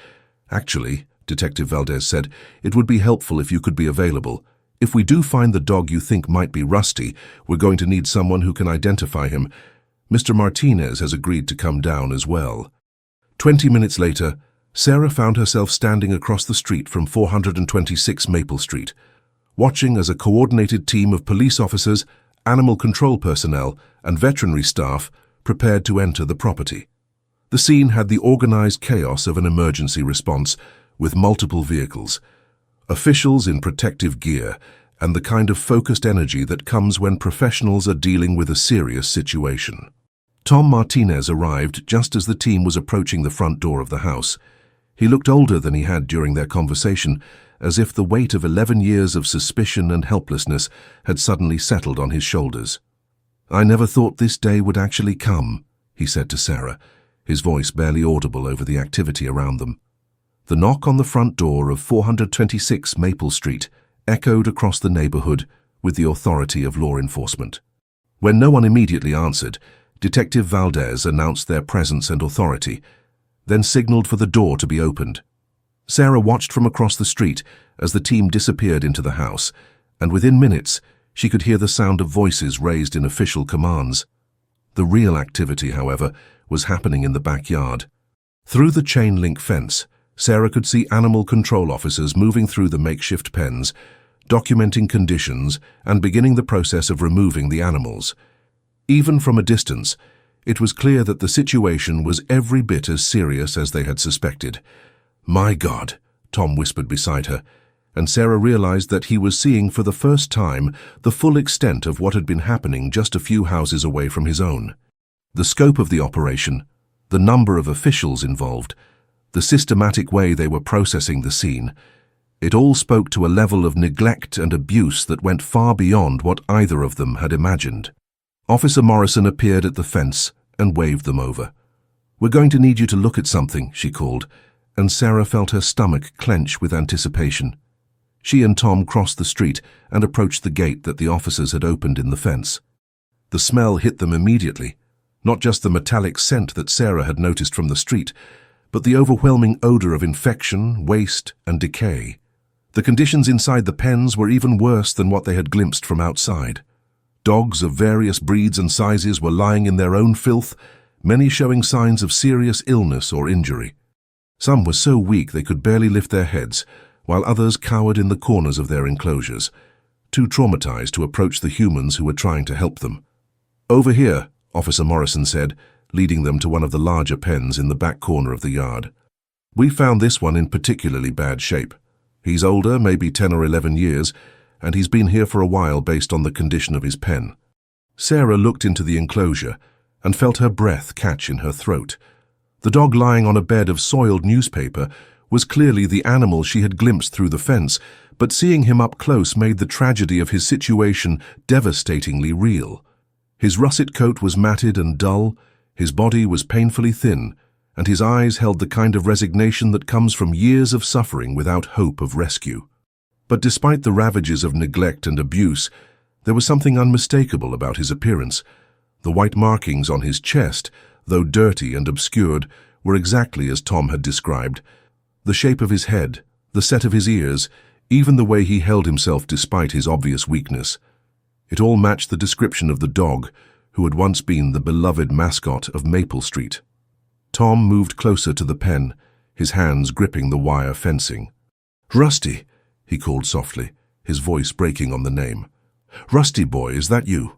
actually, Detective Valdez said, it would be helpful if you could be available. If we do find the dog you think might be Rusty, we're going to need someone who can identify him. Mr. Martinez has agreed to come down as well. 20 minutes later, Sarah found herself standing across the street from 426 Maple Street, watching as a coordinated team of police officers, animal control personnel, and veterinary staff prepared to enter the property. The scene had the organized chaos of an emergency response, with multiple vehicles, officials in protective gear, and the kind of focused energy that comes when professionals are dealing with a serious situation. Tom Martinez arrived just as the team was approaching the front door of the house. He looked older than he had during their conversation, as if the weight of 11 years of suspicion and helplessness had suddenly settled on his shoulders. I never thought this day would actually come, he said to Sarah, his voice barely audible over the activity around them. The knock on the front door of 426 Maple Street echoed across the neighborhood with the authority of law enforcement. When no one immediately answered, Detective Valdez announced their presence and authority, then signaled for the door to be opened. Sarah watched from across the street as the team disappeared into the house, and within minutes she could hear the sound of voices raised in official commands. The real activity, however, was happening in the backyard. Through the chain-link fence, Sarah could see animal control officers moving through the makeshift pens, documenting conditions and beginning the process of removing the animals. Even from a distance, it was clear that the situation was every bit as serious as they had suspected. "My God," Tom whispered beside her, and Sarah realized that he was seeing for the first time the full extent of what had been happening just a few houses away from his own. The scope of the operation, the number of officials involved, the systematic way they were processing the scene, it all spoke to a level of neglect and abuse that went far beyond what either of them had imagined. Officer Morrison appeared at the fence and waved them over. "We're going to need you to look at something," she called, and Sarah felt her stomach clench with anticipation. She and Tom crossed the street and approached the gate that the officers had opened in the fence. The smell hit them immediately, not just the metallic scent that Sarah had noticed from the street, but the overwhelming odor of infection, waste, and decay. The conditions inside the pens were even worse than what they had glimpsed from outside. Dogs of various breeds and sizes were lying in their own filth, many showing signs of serious illness or injury. Some were so weak they could barely lift their heads, while others cowered in the corners of their enclosures, too traumatized to approach the humans who were trying to help them. "Over here," Officer Morrison said, leading them to one of the larger pens in the back corner of the yard. "We found this one in particularly bad shape. He's older, maybe 10 or 11 years, and he's been here for a while based on the condition of his pen." Sarah looked into the enclosure and felt her breath catch in her throat. The dog lying on a bed of soiled newspaper was clearly the animal she had glimpsed through the fence, but seeing him up close made the tragedy of his situation devastatingly real. His russet coat was matted and dull, his body was painfully thin, and his eyes held the kind of resignation that comes from years of suffering without hope of rescue. But despite the ravages of neglect and abuse, there was something unmistakable about his appearance. The white markings on his chest, though dirty and obscured, were exactly as Tom had described. The shape of his head, the set of his ears, even the way he held himself despite his obvious weakness. It all matched the description of the dog who had once been the beloved mascot of Maple Street. Tom moved closer to the pen, his hands gripping the wire fencing. "Rusty," he called softly, his voice breaking on the name. "Rusty boy, is that you?"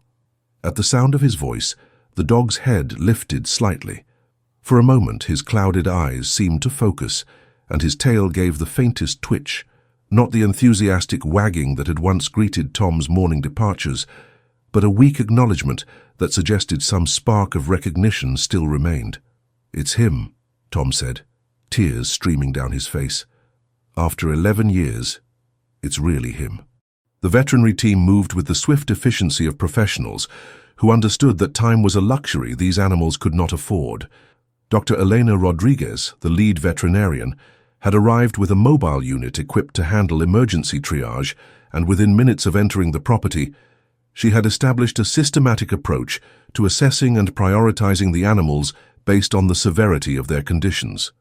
At the sound of his voice, the dog's head lifted slightly. For a moment, his clouded eyes seemed to focus, and his tail gave the faintest twitch, not the enthusiastic wagging that had once greeted Tom's morning departures, but a weak acknowledgement that suggested some spark of recognition still remained. "It's him," Tom said, tears streaming down his face. "After 11 years, it's really him." The veterinary team moved with the swift efficiency of professionals who understood that time was a luxury these animals could not afford. Dr. Elena Rodriguez, the lead veterinarian, had arrived with a mobile unit equipped to handle emergency triage, and within minutes of entering the property, she had established a systematic approach to assessing and prioritizing the animals based on the severity of their conditions.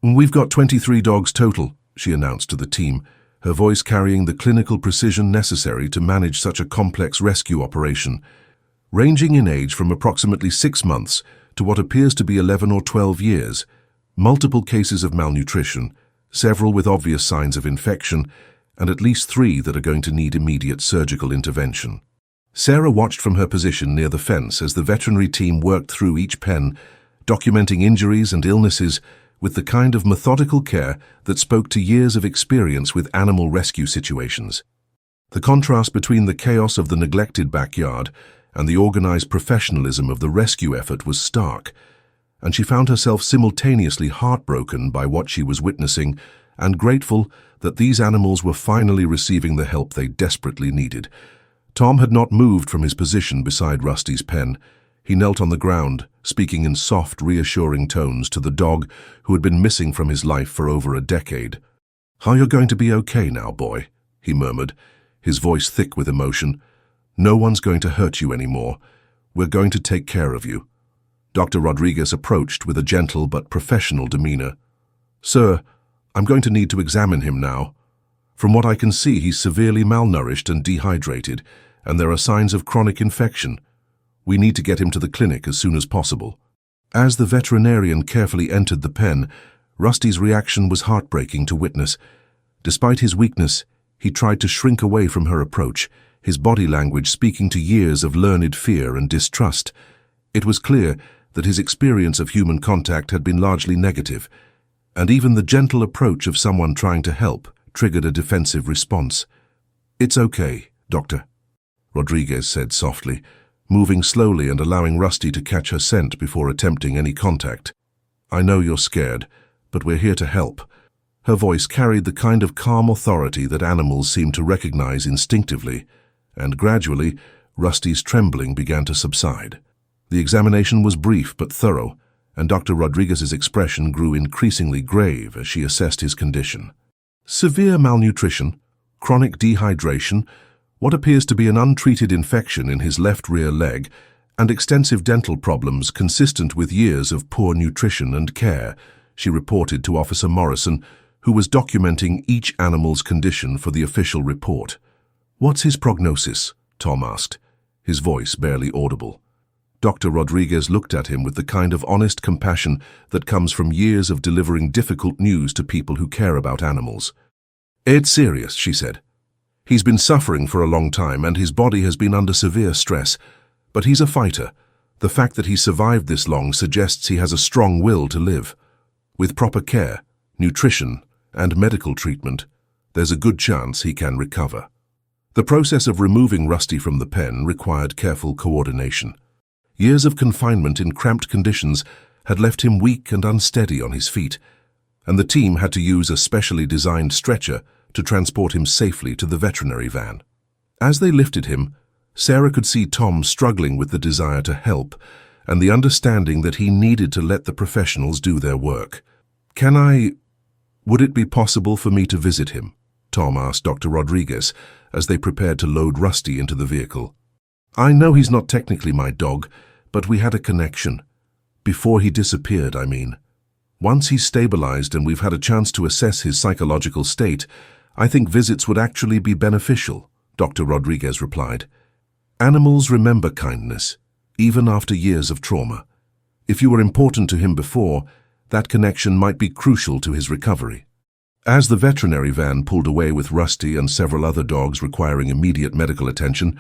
"We've got 23 dogs total," she announced to the team, her voice carrying the clinical precision necessary to manage such a complex rescue operation, ranging in age from approximately 6 months to what appears to be 11 or 12 years, multiple cases of malnutrition, several with obvious signs of infection, and at least 3 that are going to need immediate surgical intervention. Sarah watched from her position near the fence as the veterinary team worked through each pen, documenting injuries and illnesses with the kind of methodical care that spoke to years of experience with animal rescue situations. The contrast between the chaos of the neglected backyard and the organized professionalism of the rescue effort was stark, and she found herself simultaneously heartbroken by what she was witnessing and grateful that these animals were finally receiving the help they desperately needed. Tom had not moved from his position beside Rusty's pen. He knelt on the ground, speaking in soft, reassuring tones to the dog who had been missing from his life for over a decade. "How you're going to be okay now, boy," he murmured, his voice thick with emotion. "No one's going to hurt you anymore. We're going to take care of you." Dr. Rodriguez approached with a gentle but professional demeanor. "Sir, I'm going to need to examine him now. From what I can see, he's severely malnourished and dehydrated, and there are signs of chronic infection. We need to get him to the clinic as soon as possible." As the veterinarian carefully entered the pen, Rusty's reaction was heartbreaking to witness. Despite his weakness, he tried to shrink away from her approach, his body language speaking to years of learned fear and distrust. It was clear that his experience of human contact had been largely negative, and even the gentle approach of someone trying to help triggered a defensive response. "It's okay, Doctor," Rodriguez said softly, moving slowly and allowing Rusty to catch her scent before attempting any contact. "I know you're scared, but we're here to help." Her voice carried the kind of calm authority that animals seem to recognize instinctively, and gradually, Rusty's trembling began to subside. The examination was brief but thorough, and Dr. Rodriguez's expression grew increasingly grave as she assessed his condition. Severe malnutrition, chronic dehydration, what appears to be an untreated infection in his left rear leg, and extensive dental problems consistent with years of poor nutrition and care, she reported to Officer Morrison, who was documenting each animal's condition for the official report. "What's his prognosis?" Tom asked, his voice barely audible. Dr. Rodriguez looked at him with the kind of honest compassion that comes from years of delivering difficult news to people who care about animals. "It's serious," she said. "He's been suffering for a long time and his body has been under severe stress, but he's a fighter. The fact that he survived this long suggests he has a strong will to live. With proper care, nutrition, and medical treatment, there's a good chance he can recover." The process of removing Rusty from the pen required careful coordination. Years of confinement in cramped conditions had left him weak and unsteady on his feet, and the team had to use a specially designed stretcher to transport him safely to the veterinary van. As they lifted him, Sarah could see Tom struggling with the desire to help and the understanding that he needed to let the professionals do their work. Would it be possible for me to visit him?" Tom asked Dr. Rodriguez as they prepared to load Rusty into the vehicle. "I know he's not technically my dog, but we had a connection. Before he disappeared, I mean. Once he's stabilized and we've had a chance to assess his psychological state, I think visits would actually be beneficial," Dr. Rodriguez replied. "Animals remember kindness, even after years of trauma. If you were important to him before, that connection might be crucial to his recovery." As the veterinary van pulled away with Rusty and several other dogs requiring immediate medical attention,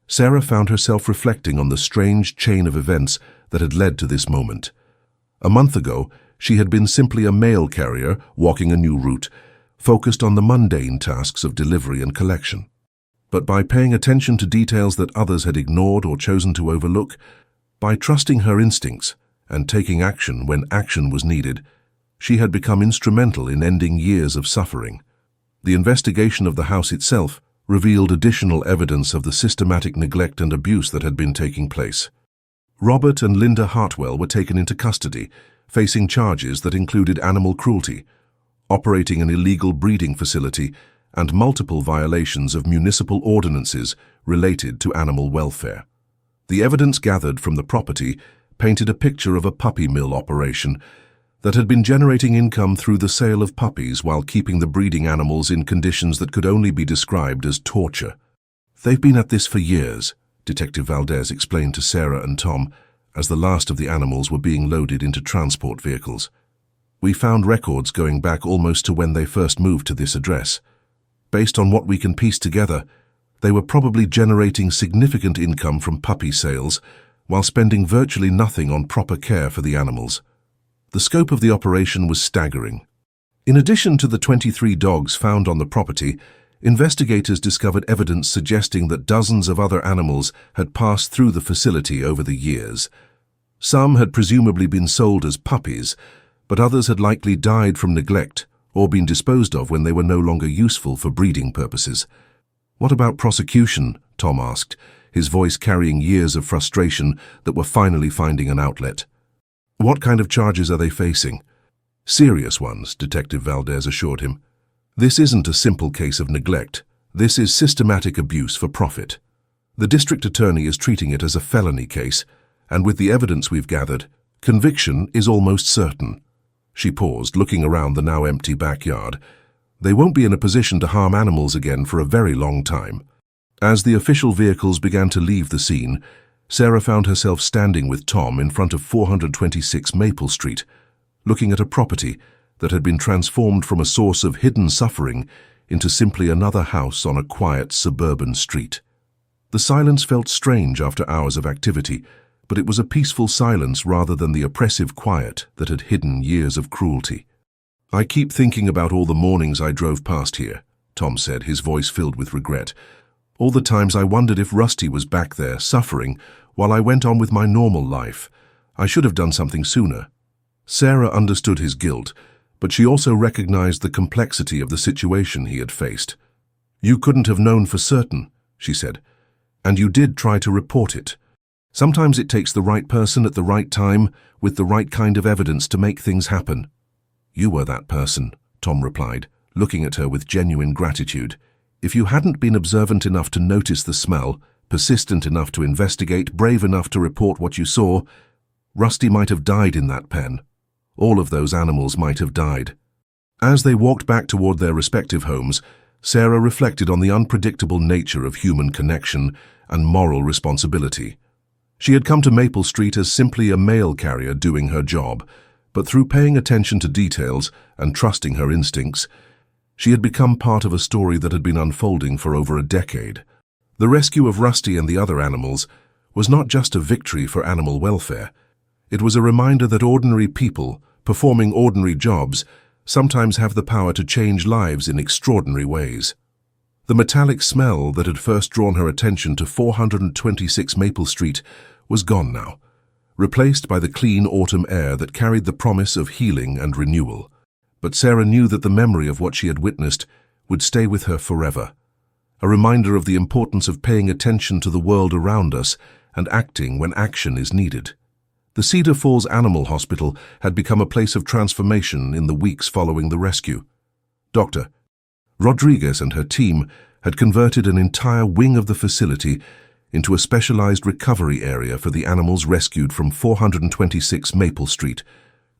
Sarah found herself reflecting on the strange chain of events that had led to this moment. A month ago, she had been simply a mail carrier walking a new route, focused on the mundane tasks of delivery and collection. But by paying attention to details that others had ignored or chosen to overlook, by trusting her instincts and taking action when action was needed, she had become instrumental in ending years of suffering. The investigation of the house itself revealed additional evidence of the systematic neglect and abuse that had been taking place. Robert and Linda Hartwell were taken into custody, facing charges that included animal cruelty, operating an illegal breeding facility, and multiple violations of municipal ordinances related to animal welfare. The evidence gathered from the property painted a picture of a puppy mill operation that had been generating income through the sale of puppies while keeping the breeding animals in conditions that could only be described as torture. "They've been at this for years," Detective Valdez explained to Sarah and Tom as the last of the animals were being loaded into transport vehicles. "We found records going back almost to when they first moved to this address. Based on what we can piece together, they were probably generating significant income from puppy sales while spending virtually nothing on proper care for the animals." The scope of the operation was staggering. In addition to the 23 dogs found on the property, investigators discovered evidence suggesting that dozens of other animals had passed through the facility over the years. Some had presumably been sold as puppies, but others had likely died from neglect or been disposed of when they were no longer useful for breeding purposes. "What about prosecution?" Tom asked, his voice carrying years of frustration that were finally finding an outlet. "What kind of charges are they facing?" "Serious ones," Detective Valdez assured him. "This isn't a simple case of neglect. This is systematic abuse for profit. The district attorney is treating it as a felony case, and with the evidence we've gathered, conviction is almost certain." She paused, looking around the now empty backyard. They won't be in a position to harm animals again for a very long time. As the official vehicles began to leave the scene, Sarah found herself standing with Tom in front of 426 Maple Street, looking at a property that had been transformed from a source of hidden suffering into simply another house on a quiet suburban street. The silence felt strange after hours of activity, but it was a peaceful silence rather than the oppressive quiet that had hidden years of cruelty. "I keep thinking about all the mornings I drove past here," Tom said, his voice filled with regret. "All the times I wondered if Rusty was back there, suffering, while I went on with my normal life. I should have done something sooner." Sarah understood his guilt, but she also recognized the complexity of the situation he had faced. "You couldn't have known for certain," she said, "and you did try to report it. Sometimes it takes the right person at the right time, with the right kind of evidence to make things happen." "You were that person," Tom replied, looking at her with genuine gratitude. "If you hadn't been observant enough to notice the smell, persistent enough to investigate, brave enough to report what you saw, Rusty might have died in that pen. All of those animals might have died." As they walked back toward their respective homes, Sarah reflected on the unpredictable nature of human connection and moral responsibility. She had come to Maple Street as simply a mail carrier doing her job, but through paying attention to details and trusting her instincts, she had become part of a story that had been unfolding for over a decade. The rescue of Rusty and the other animals was not just a victory for animal welfare. It was a reminder that ordinary people, performing ordinary jobs, sometimes have the power to change lives in extraordinary ways. The metallic smell that had first drawn her attention to 426 Maple Street was gone now, replaced by the clean autumn air that carried the promise of healing and renewal. But Sarah knew that the memory of what she had witnessed would stay with her forever, a reminder of the importance of paying attention to the world around us and acting when action is needed. The Cedar Falls Animal Hospital had become a place of transformation in the weeks following the rescue. Dr. Rodriguez and her team had converted an entire wing of the facility into a specialized recovery area for the animals rescued from 426 Maple Street,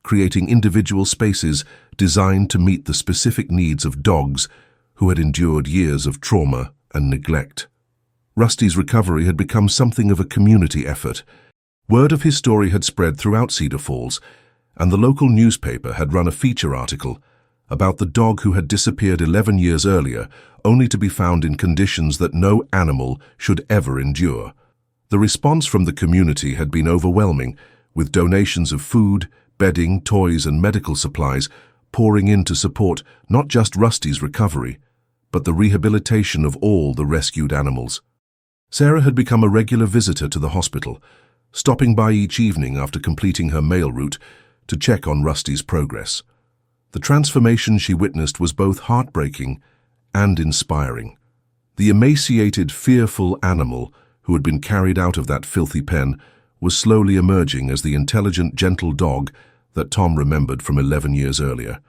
creating individual spaces designed to meet the specific needs of dogs who had endured years of trauma and neglect. Rusty's recovery had become something of a community effort. Word of his story had spread throughout Cedar Falls, and the local newspaper had run a feature article about the dog who had disappeared 11 years earlier, only to be found in conditions that no animal should ever endure. The response from the community had been overwhelming, with donations of food, bedding, toys, and medical supplies pouring in to support not just Rusty's recovery, but the rehabilitation of all the rescued animals. Sarah had become a regular visitor to the hospital, stopping by each evening after completing her mail route to check on Rusty's progress. The transformation she witnessed was both heartbreaking and inspiring. The emaciated, fearful animal who had been carried out of that filthy pen was slowly emerging as the intelligent, gentle dog that Tom remembered from 11 years earlier.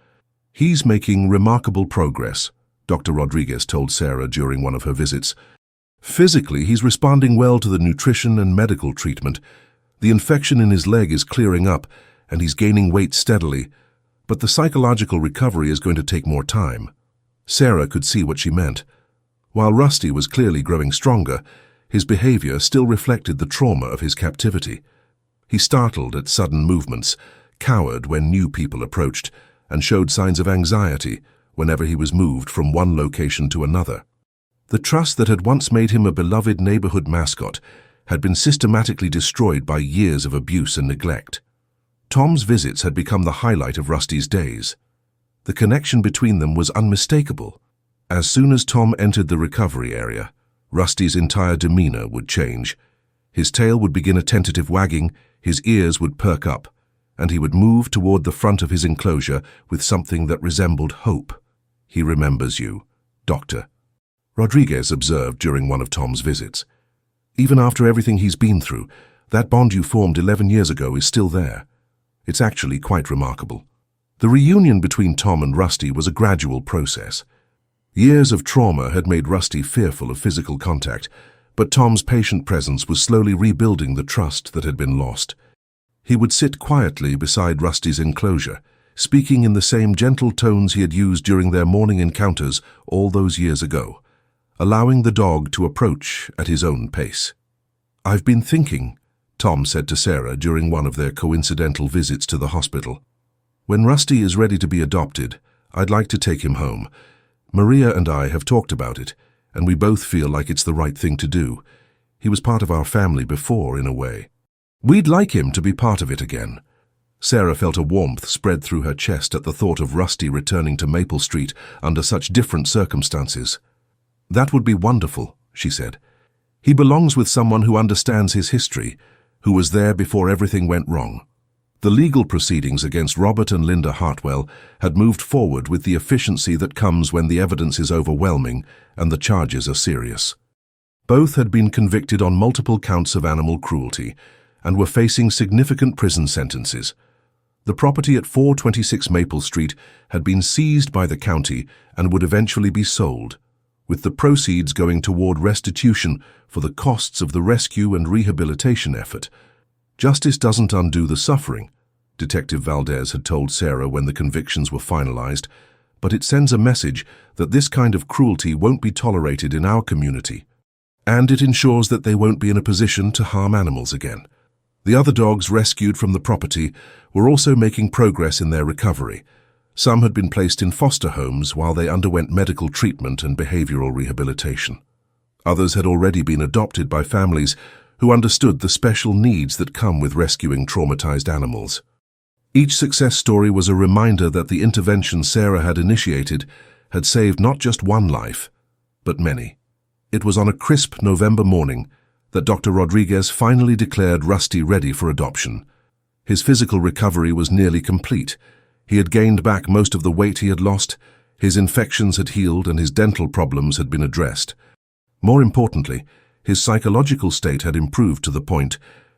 "He's making remarkable progress," Dr. Rodriguez told Sarah during one of her visits. "Physically, he's responding well to the nutrition and medical treatment. The infection in his leg is clearing up, and he's gaining weight steadily. But the psychological recovery is going to take more time." Sarah could see what she meant. While Rusty was clearly growing stronger, his behavior still reflected the trauma of his captivity. He startled at sudden movements, cowered when new people approached, and showed signs of anxiety whenever he was moved from one location to another. The trust that had once made him a beloved neighborhood mascot had been systematically destroyed by years of abuse and neglect. Tom's visits had become the highlight of Rusty's days. The connection between them was unmistakable. As soon as Tom entered the recovery area, Rusty's entire demeanor would change. His tail would begin a tentative wagging, his ears would perk up, and he would move toward the front of his enclosure with something that resembled hope. "He remembers you, Doctor," Rodriguez observed during one of Tom's visits. "Even after everything he's been through, that bond you formed 11 years ago is still there. It's actually quite remarkable." The reunion between Tom and Rusty was a gradual process. Years of trauma had made Rusty fearful of physical contact, but Tom's patient presence was slowly rebuilding the trust that had been lost. He would sit quietly beside Rusty's enclosure, speaking in the same gentle tones he had used during their morning encounters all those years ago, allowing the dog to approach at his own pace. "I've been thinking," Tom said to Sarah during one of their coincidental visits to the hospital. "When Rusty is ready to be adopted, I'd like to take him home. Maria and I have talked about it, and we both feel like it's the right thing to do. He was part of our family before, in a way. We'd like him to be part of it again." Sarah felt a warmth spread through her chest at the thought of Rusty returning to Maple Street under such different circumstances. "That would be wonderful," she said. "He belongs with someone who understands his history, who was there before everything went wrong." The legal proceedings against Robert and Linda Hartwell had moved forward with the efficiency that comes when the evidence is overwhelming and the charges are serious. Both had been convicted on multiple counts of animal cruelty and were facing significant prison sentences. The property at 426 Maple Street had been seized by the county and would eventually be sold, with the proceeds going toward restitution for the costs of the rescue and rehabilitation effort. "Justice doesn't undo the suffering," Detective Valdez had told Sarah when the convictions were finalized, "but it sends a message that this kind of cruelty won't be tolerated in our community, and it ensures that they won't be in a position to harm animals again." The other dogs rescued from the property were also making progress in their recovery. Some had been placed in foster homes while they underwent medical treatment and behavioral rehabilitation. Others had already been adopted by families who understood the special needs that come with rescuing traumatized animals. Each success story was a reminder that the intervention Sarah had initiated had saved not just one life, but many. It was on a crisp November morning that Dr. Rodriguez finally declared Rusty ready for adoption. His physical recovery was nearly complete. He had gained back most of the weight he had lost, his infections had healed, and his dental problems had been addressed. More importantly, his psychological state had improved to the point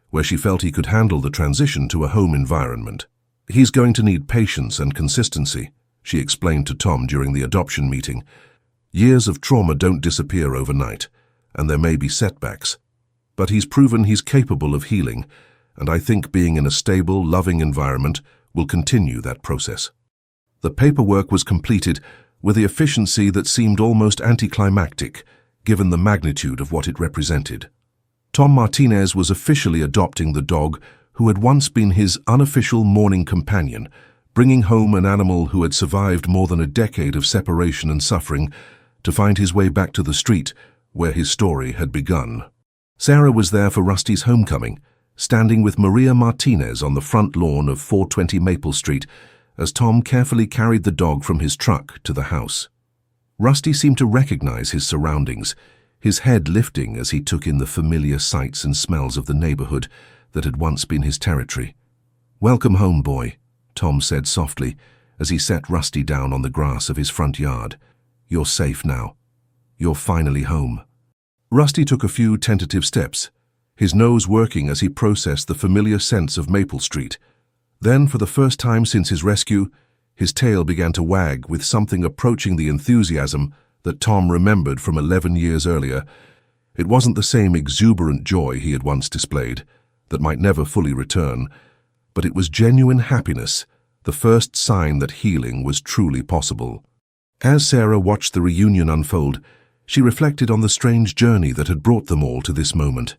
where she felt he could handle the transition to a home environment. "He's going to need patience and consistency," she explained to Tom during the adoption meeting. "Years of trauma don't disappear overnight, and there may be setbacks. But he's proven he's capable of healing, and I think being in a stable, loving environment will continue that process." The paperwork was completed with the efficiency that seemed almost anticlimactic, given the magnitude of what it represented. Tom Martinez was officially adopting the dog who had once been his unofficial morning companion, bringing home an animal who had survived more than a decade of separation and suffering to find his way back to the street where his story had begun. Sarah was there for Rusty's homecoming, standing with Maria Martinez on the front lawn of 420 Maple Street as Tom carefully carried the dog from his truck to the house. Rusty seemed to recognize his surroundings, his head lifting as he took in the familiar sights and smells of the neighborhood that had once been his territory. "Welcome home, boy," Tom said softly as he set Rusty down on the grass of his front yard. "You're safe now. You're finally home." Rusty took a few tentative steps, his nose working as he processed the familiar scents of Maple Street. Then, for the first time since his rescue, his tail began to wag with something approaching the enthusiasm that Tom remembered from 11 years earlier. It wasn't the same exuberant joy he had once displayed, that might never fully return, but it was genuine happiness, the first sign that healing was truly possible. As Sarah watched the reunion unfold, she reflected on the strange journey that had brought them all to this moment.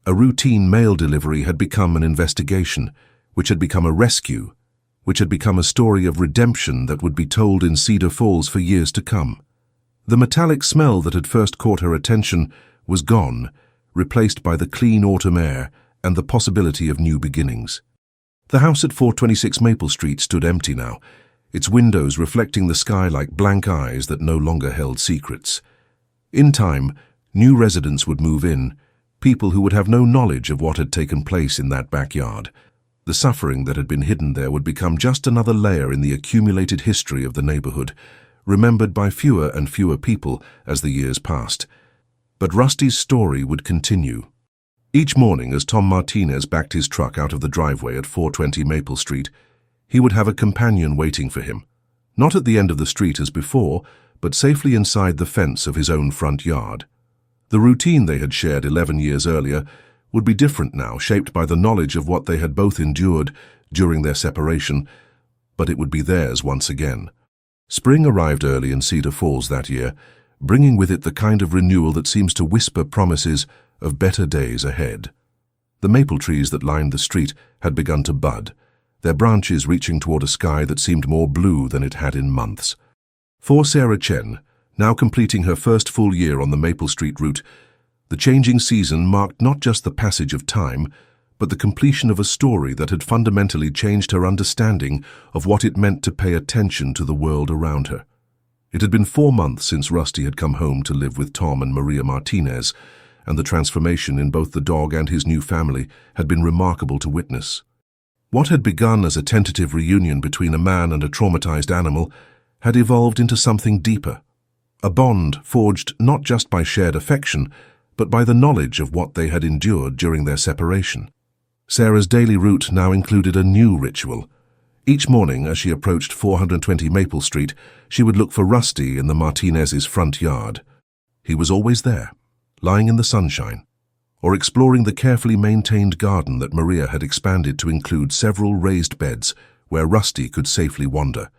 A routine mail delivery had become an investigation, which had become a rescue, which had become a story of redemption that would be told in Cedar Falls for years to come. The metallic smell that had first caught her attention was gone, replaced by the clean autumn air and the possibility of new beginnings. The house at 426 Maple Street stood empty now, its windows reflecting the sky like blank eyes that no longer held secrets. In time, new residents would move in, people who would have no knowledge of what had taken place in that backyard. The suffering that had been hidden there would become just another layer in the accumulated history of the neighborhood, remembered by fewer and fewer people as the years passed. But Rusty's story would continue. Each morning, as Tom Martinez backed his truck out of the driveway at 420 Maple Street, he would have a companion waiting for him, not at the end of the street as before, but safely inside the fence of his own front yard. The routine they had shared 11 years earlier would be different now, shaped by the knowledge of what they had both endured during their separation, but it would be theirs once again. Spring arrived early in Cedar Falls that year, bringing with it the kind of renewal that seems to whisper promises of better days ahead. The maple trees that lined the street had begun to bud, their branches reaching toward a sky that seemed more blue than it had in months. For Sarah Chen, now completing her first full year on the Maple Street route, the changing season marked not just the passage of time, but the completion of a story that had fundamentally changed her understanding of what it meant to pay attention to the world around her. It had been 4 months since Rusty had come home to live with Tom and Maria Martinez, and the transformation in both the dog and his new family had been remarkable to witness. What had begun as a tentative reunion between a man and a traumatized animal had evolved into something deeper, a bond forged not just by shared affection, but by the knowledge of what they had endured during their separation. Sarah's daily route now included a new ritual. Each morning, as she approached 420 Maple Street, she would look for Rusty in the Martinez's front yard. He was always there, lying in the sunshine, or exploring the carefully maintained garden that Maria had expanded to include several raised beds where Rusty could safely wander.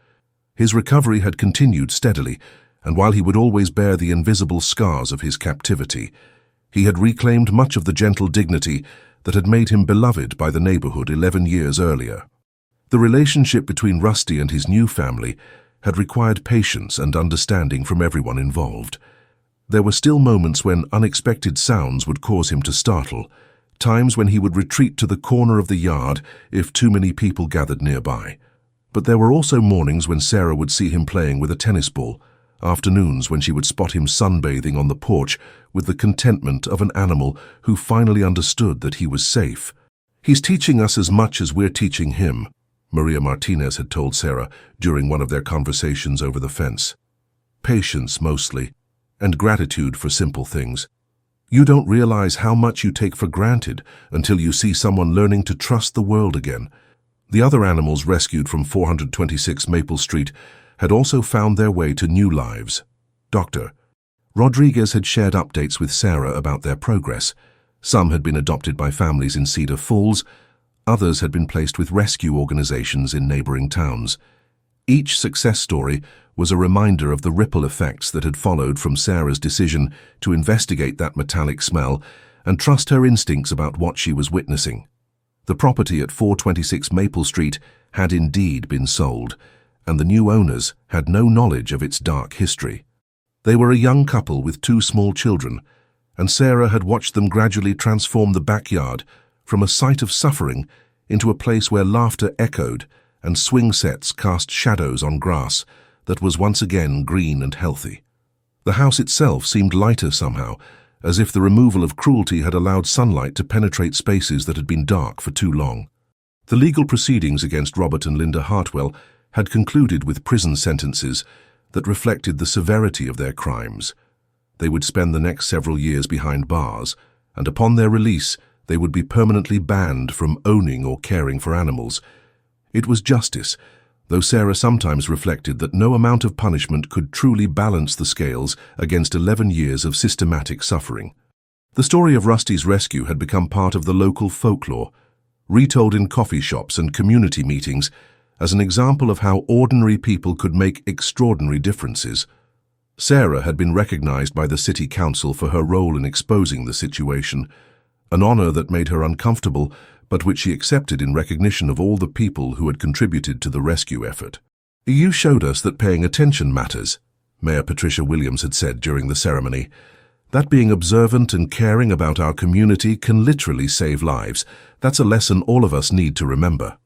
His recovery had continued steadily, and while he would always bear the invisible scars of his captivity, he had reclaimed much of the gentle dignity that had made him beloved by the neighborhood 11 years earlier. The relationship between Rusty and his new family had required patience and understanding from everyone involved. There were still moments when unexpected sounds would cause him to startle, times when he would retreat to the corner of the yard if too many people gathered nearby. But there were also mornings when Sarah would see him playing with a tennis ball, afternoons when she would spot him sunbathing on the porch with the contentment of an animal who finally understood that he was safe. "He's teaching us as much as we're teaching him," Maria Martinez had told Sarah during one of their conversations over the fence. "Patience, mostly, and gratitude for simple things. You don't realize how much you take for granted until you see someone learning to trust the world again." The other animals rescued from 426 Maple Street had also found their way to new lives. Dr. Rodriguez had shared updates with Sarah about their progress. Some had been adopted by families in Cedar Falls, others had been placed with rescue organizations in neighboring towns. Each success story was a reminder of the ripple effects that had followed from Sarah's decision to investigate that metallic smell and trust her instincts about what she was witnessing. The property at 426 Maple Street had indeed been sold, and the new owners had no knowledge of its dark history. They were a young couple with 2 small children, and Sarah had watched them gradually transform the backyard from a site of suffering into a place where laughter echoed and swing sets cast shadows on grass that was once again green and healthy. The house itself seemed lighter somehow, as if the removal of cruelty had allowed sunlight to penetrate spaces that had been dark for too long. The legal proceedings against Robert and Linda Hartwell had concluded with prison sentences that reflected the severity of their crimes. They would spend the next several years behind bars, and upon their release, they would be permanently banned from owning or caring for animals. It was justice, though Sarah sometimes reflected that no amount of punishment could truly balance the scales against 11 years of systematic suffering. The story of Rusty's rescue had become part of the local folklore, retold in coffee shops and community meetings as an example of how ordinary people could make extraordinary differences. Sarah had been recognized by the city council for her role in exposing the situation, an honor that made her uncomfortable, but which she accepted in recognition of all the people who had contributed to the rescue effort. "You showed us that paying attention matters," Mayor Patricia Williams had said during the ceremony. "That being observant and caring about our community can literally save lives. That's a lesson all of us need to remember."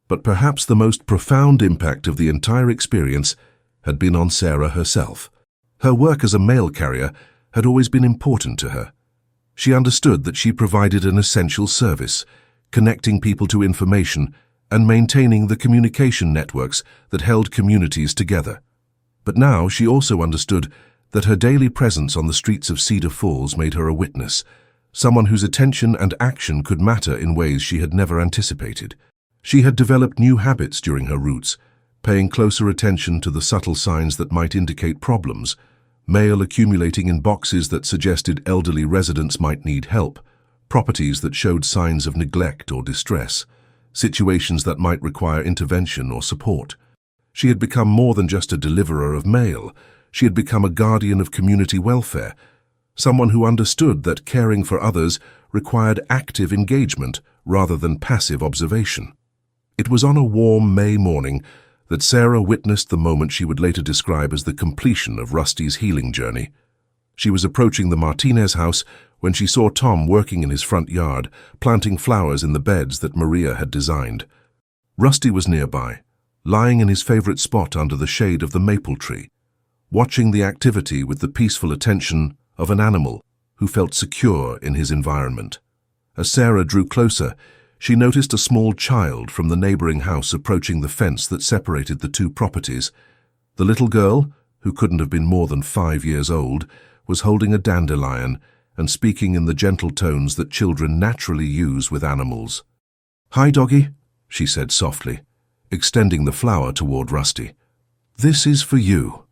But perhaps the most profound impact of the entire experience had been on Sarah herself. Her work as a mail carrier had always been important to her. She understood that she provided an essential service, connecting people to information and maintaining the communication networks that held communities together. But now she also understood that her daily presence on the streets of Cedar Falls made her a witness, someone whose attention and action could matter in ways she had never anticipated. She had developed new habits during her routes, paying closer attention to the subtle signs that might indicate problems, mail accumulating in boxes that suggested elderly residents might need help, properties that showed signs of neglect or distress. situations that might require intervention or support. She had become more than just a deliverer of mail. She had become a guardian of community welfare, someone who understood that caring for others required active engagement rather than passive observation. It was on a warm May morning that Sarah witnessed the moment she would later describe as the completion of Rusty's healing journey. She was approaching the Martinez house when she saw Tom working in his front yard, planting flowers in the beds that Maria had designed. Rusty was nearby, lying in his favorite spot under the shade of the maple tree, watching the activity with the peaceful attention of an animal who felt secure in his environment. As Sarah drew closer, she noticed a small child from the neighboring house approaching the fence that separated the two properties. The little girl, who couldn't have been more than 5 years old, was holding a dandelion and speaking in the gentle tones that children naturally use with animals. "Hi, doggy," she said softly, extending the flower toward Rusty. "This is for you."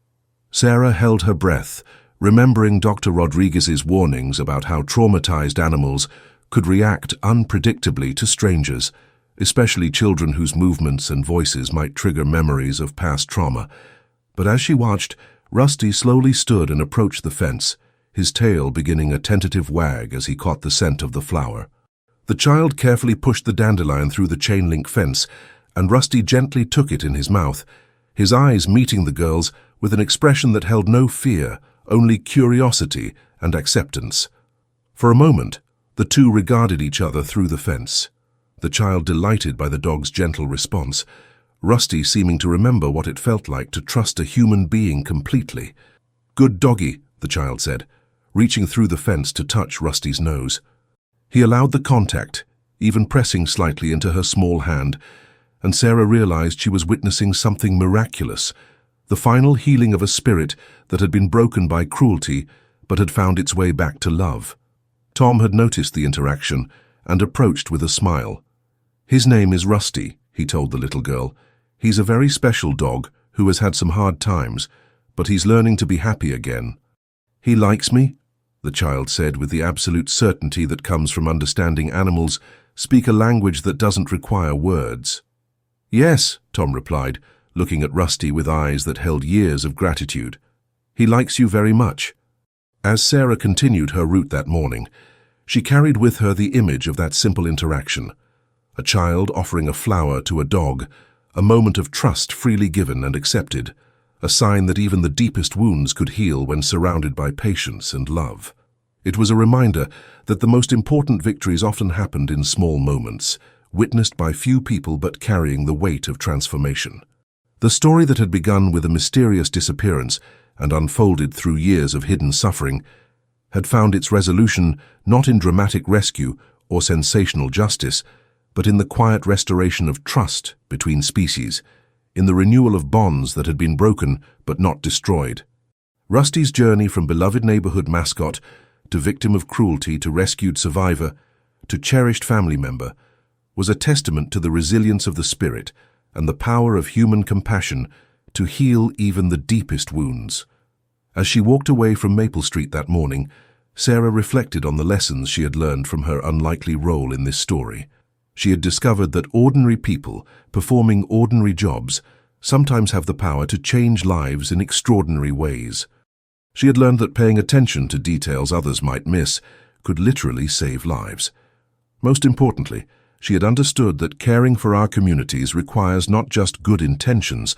Sarah held her breath, remembering Dr. Rodriguez's warnings about how traumatized animals could react unpredictably to strangers, especially children whose movements and voices might trigger memories of past trauma. But as she watched, Rusty slowly stood and approached the fence, his tail beginning a tentative wag as he caught the scent of the flower. The child carefully pushed the dandelion through the chain-link fence, and Rusty gently took it in his mouth, his eyes meeting the girl's with an expression that held no fear, only curiosity and acceptance. For a moment, the two regarded each other through the fence, the child delighted by the dog's gentle response, Rusty seeming to remember what it felt like to trust a human being completely. "Good doggy," the child said, reaching through the fence to touch Rusty's nose. He allowed the contact, even pressing slightly into her small hand, and Sarah realized she was witnessing something miraculous, the final healing of a spirit that had been broken by cruelty but had found its way back to love. Tom had noticed the interaction and approached with a smile. "His name is Rusty," he told the little girl. "He's a very special dog who has had some hard times, but he's learning to be happy again." "He likes me?" the child said with the absolute certainty that comes from understanding animals speak a language that doesn't require words. "Yes," Tom replied, looking at Rusty with eyes that held years of gratitude. "He likes you very much." As Sarah continued her route that morning, she carried with her the image of that simple interaction. A child offering a flower to a dog, a moment of trust freely given and accepted, a sign that even the deepest wounds could heal when surrounded by patience and love. It was a reminder that the most important victories often happened in small moments, witnessed by few people but carrying the weight of transformation. The story that had begun with a mysterious disappearance and unfolded through years of hidden suffering had found its resolution not in dramatic rescue or sensational justice, but in the quiet restoration of trust between species, in the renewal of bonds that had been broken but not destroyed. Rusty's journey from beloved neighborhood mascot to victim of cruelty to rescued survivor to cherished family member was a testament to the resilience of the spirit and the power of human compassion to heal even the deepest wounds. As she walked away from Maple Street that morning, Sarah reflected on the lessons she had learned from her unlikely role in this story. She had discovered that ordinary people performing ordinary jobs sometimes have the power to change lives in extraordinary ways. She had learned that paying attention to details others might miss could literally save lives. Most importantly, she had understood that caring for our communities requires not just good intentions,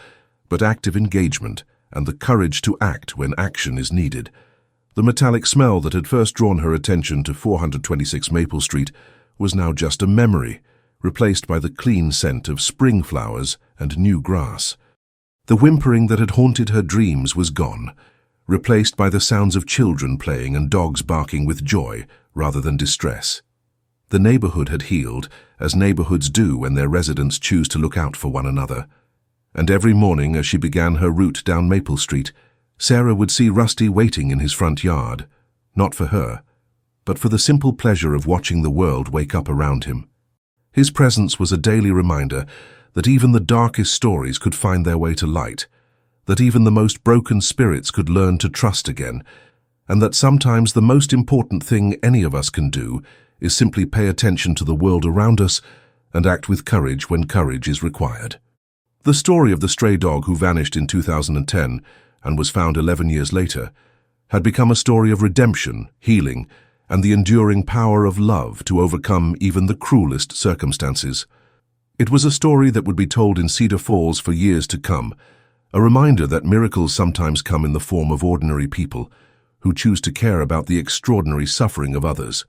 but active engagement and the courage to act when action is needed. The metallic smell that had first drawn her attention to 426 Maple Street was now just a memory, replaced by the clean scent of spring flowers and new grass. The whimpering that had haunted her dreams was gone, replaced by the sounds of children playing and dogs barking with joy rather than distress. The neighborhood had healed, as neighborhoods do when their residents choose to look out for one another. And every morning as she began her route down Maple Street, Sarah would see Rusty waiting in his front yard, not for her, but for the simple pleasure of watching the world wake up around him. His presence was a daily reminder that even the darkest stories could find their way to light, that even the most broken spirits could learn to trust again, and that sometimes the most important thing any of us can do is simply pay attention to the world around us and act with courage when courage is required. The story of the stray dog who vanished in 2010 and was found 11 years later had become a story of redemption, healing, and the enduring power of love to overcome even the cruelest circumstances. It was a story that would be told in Cedar Falls for years to come, a reminder that miracles sometimes come in the form of ordinary people who choose to care about the extraordinary suffering of others.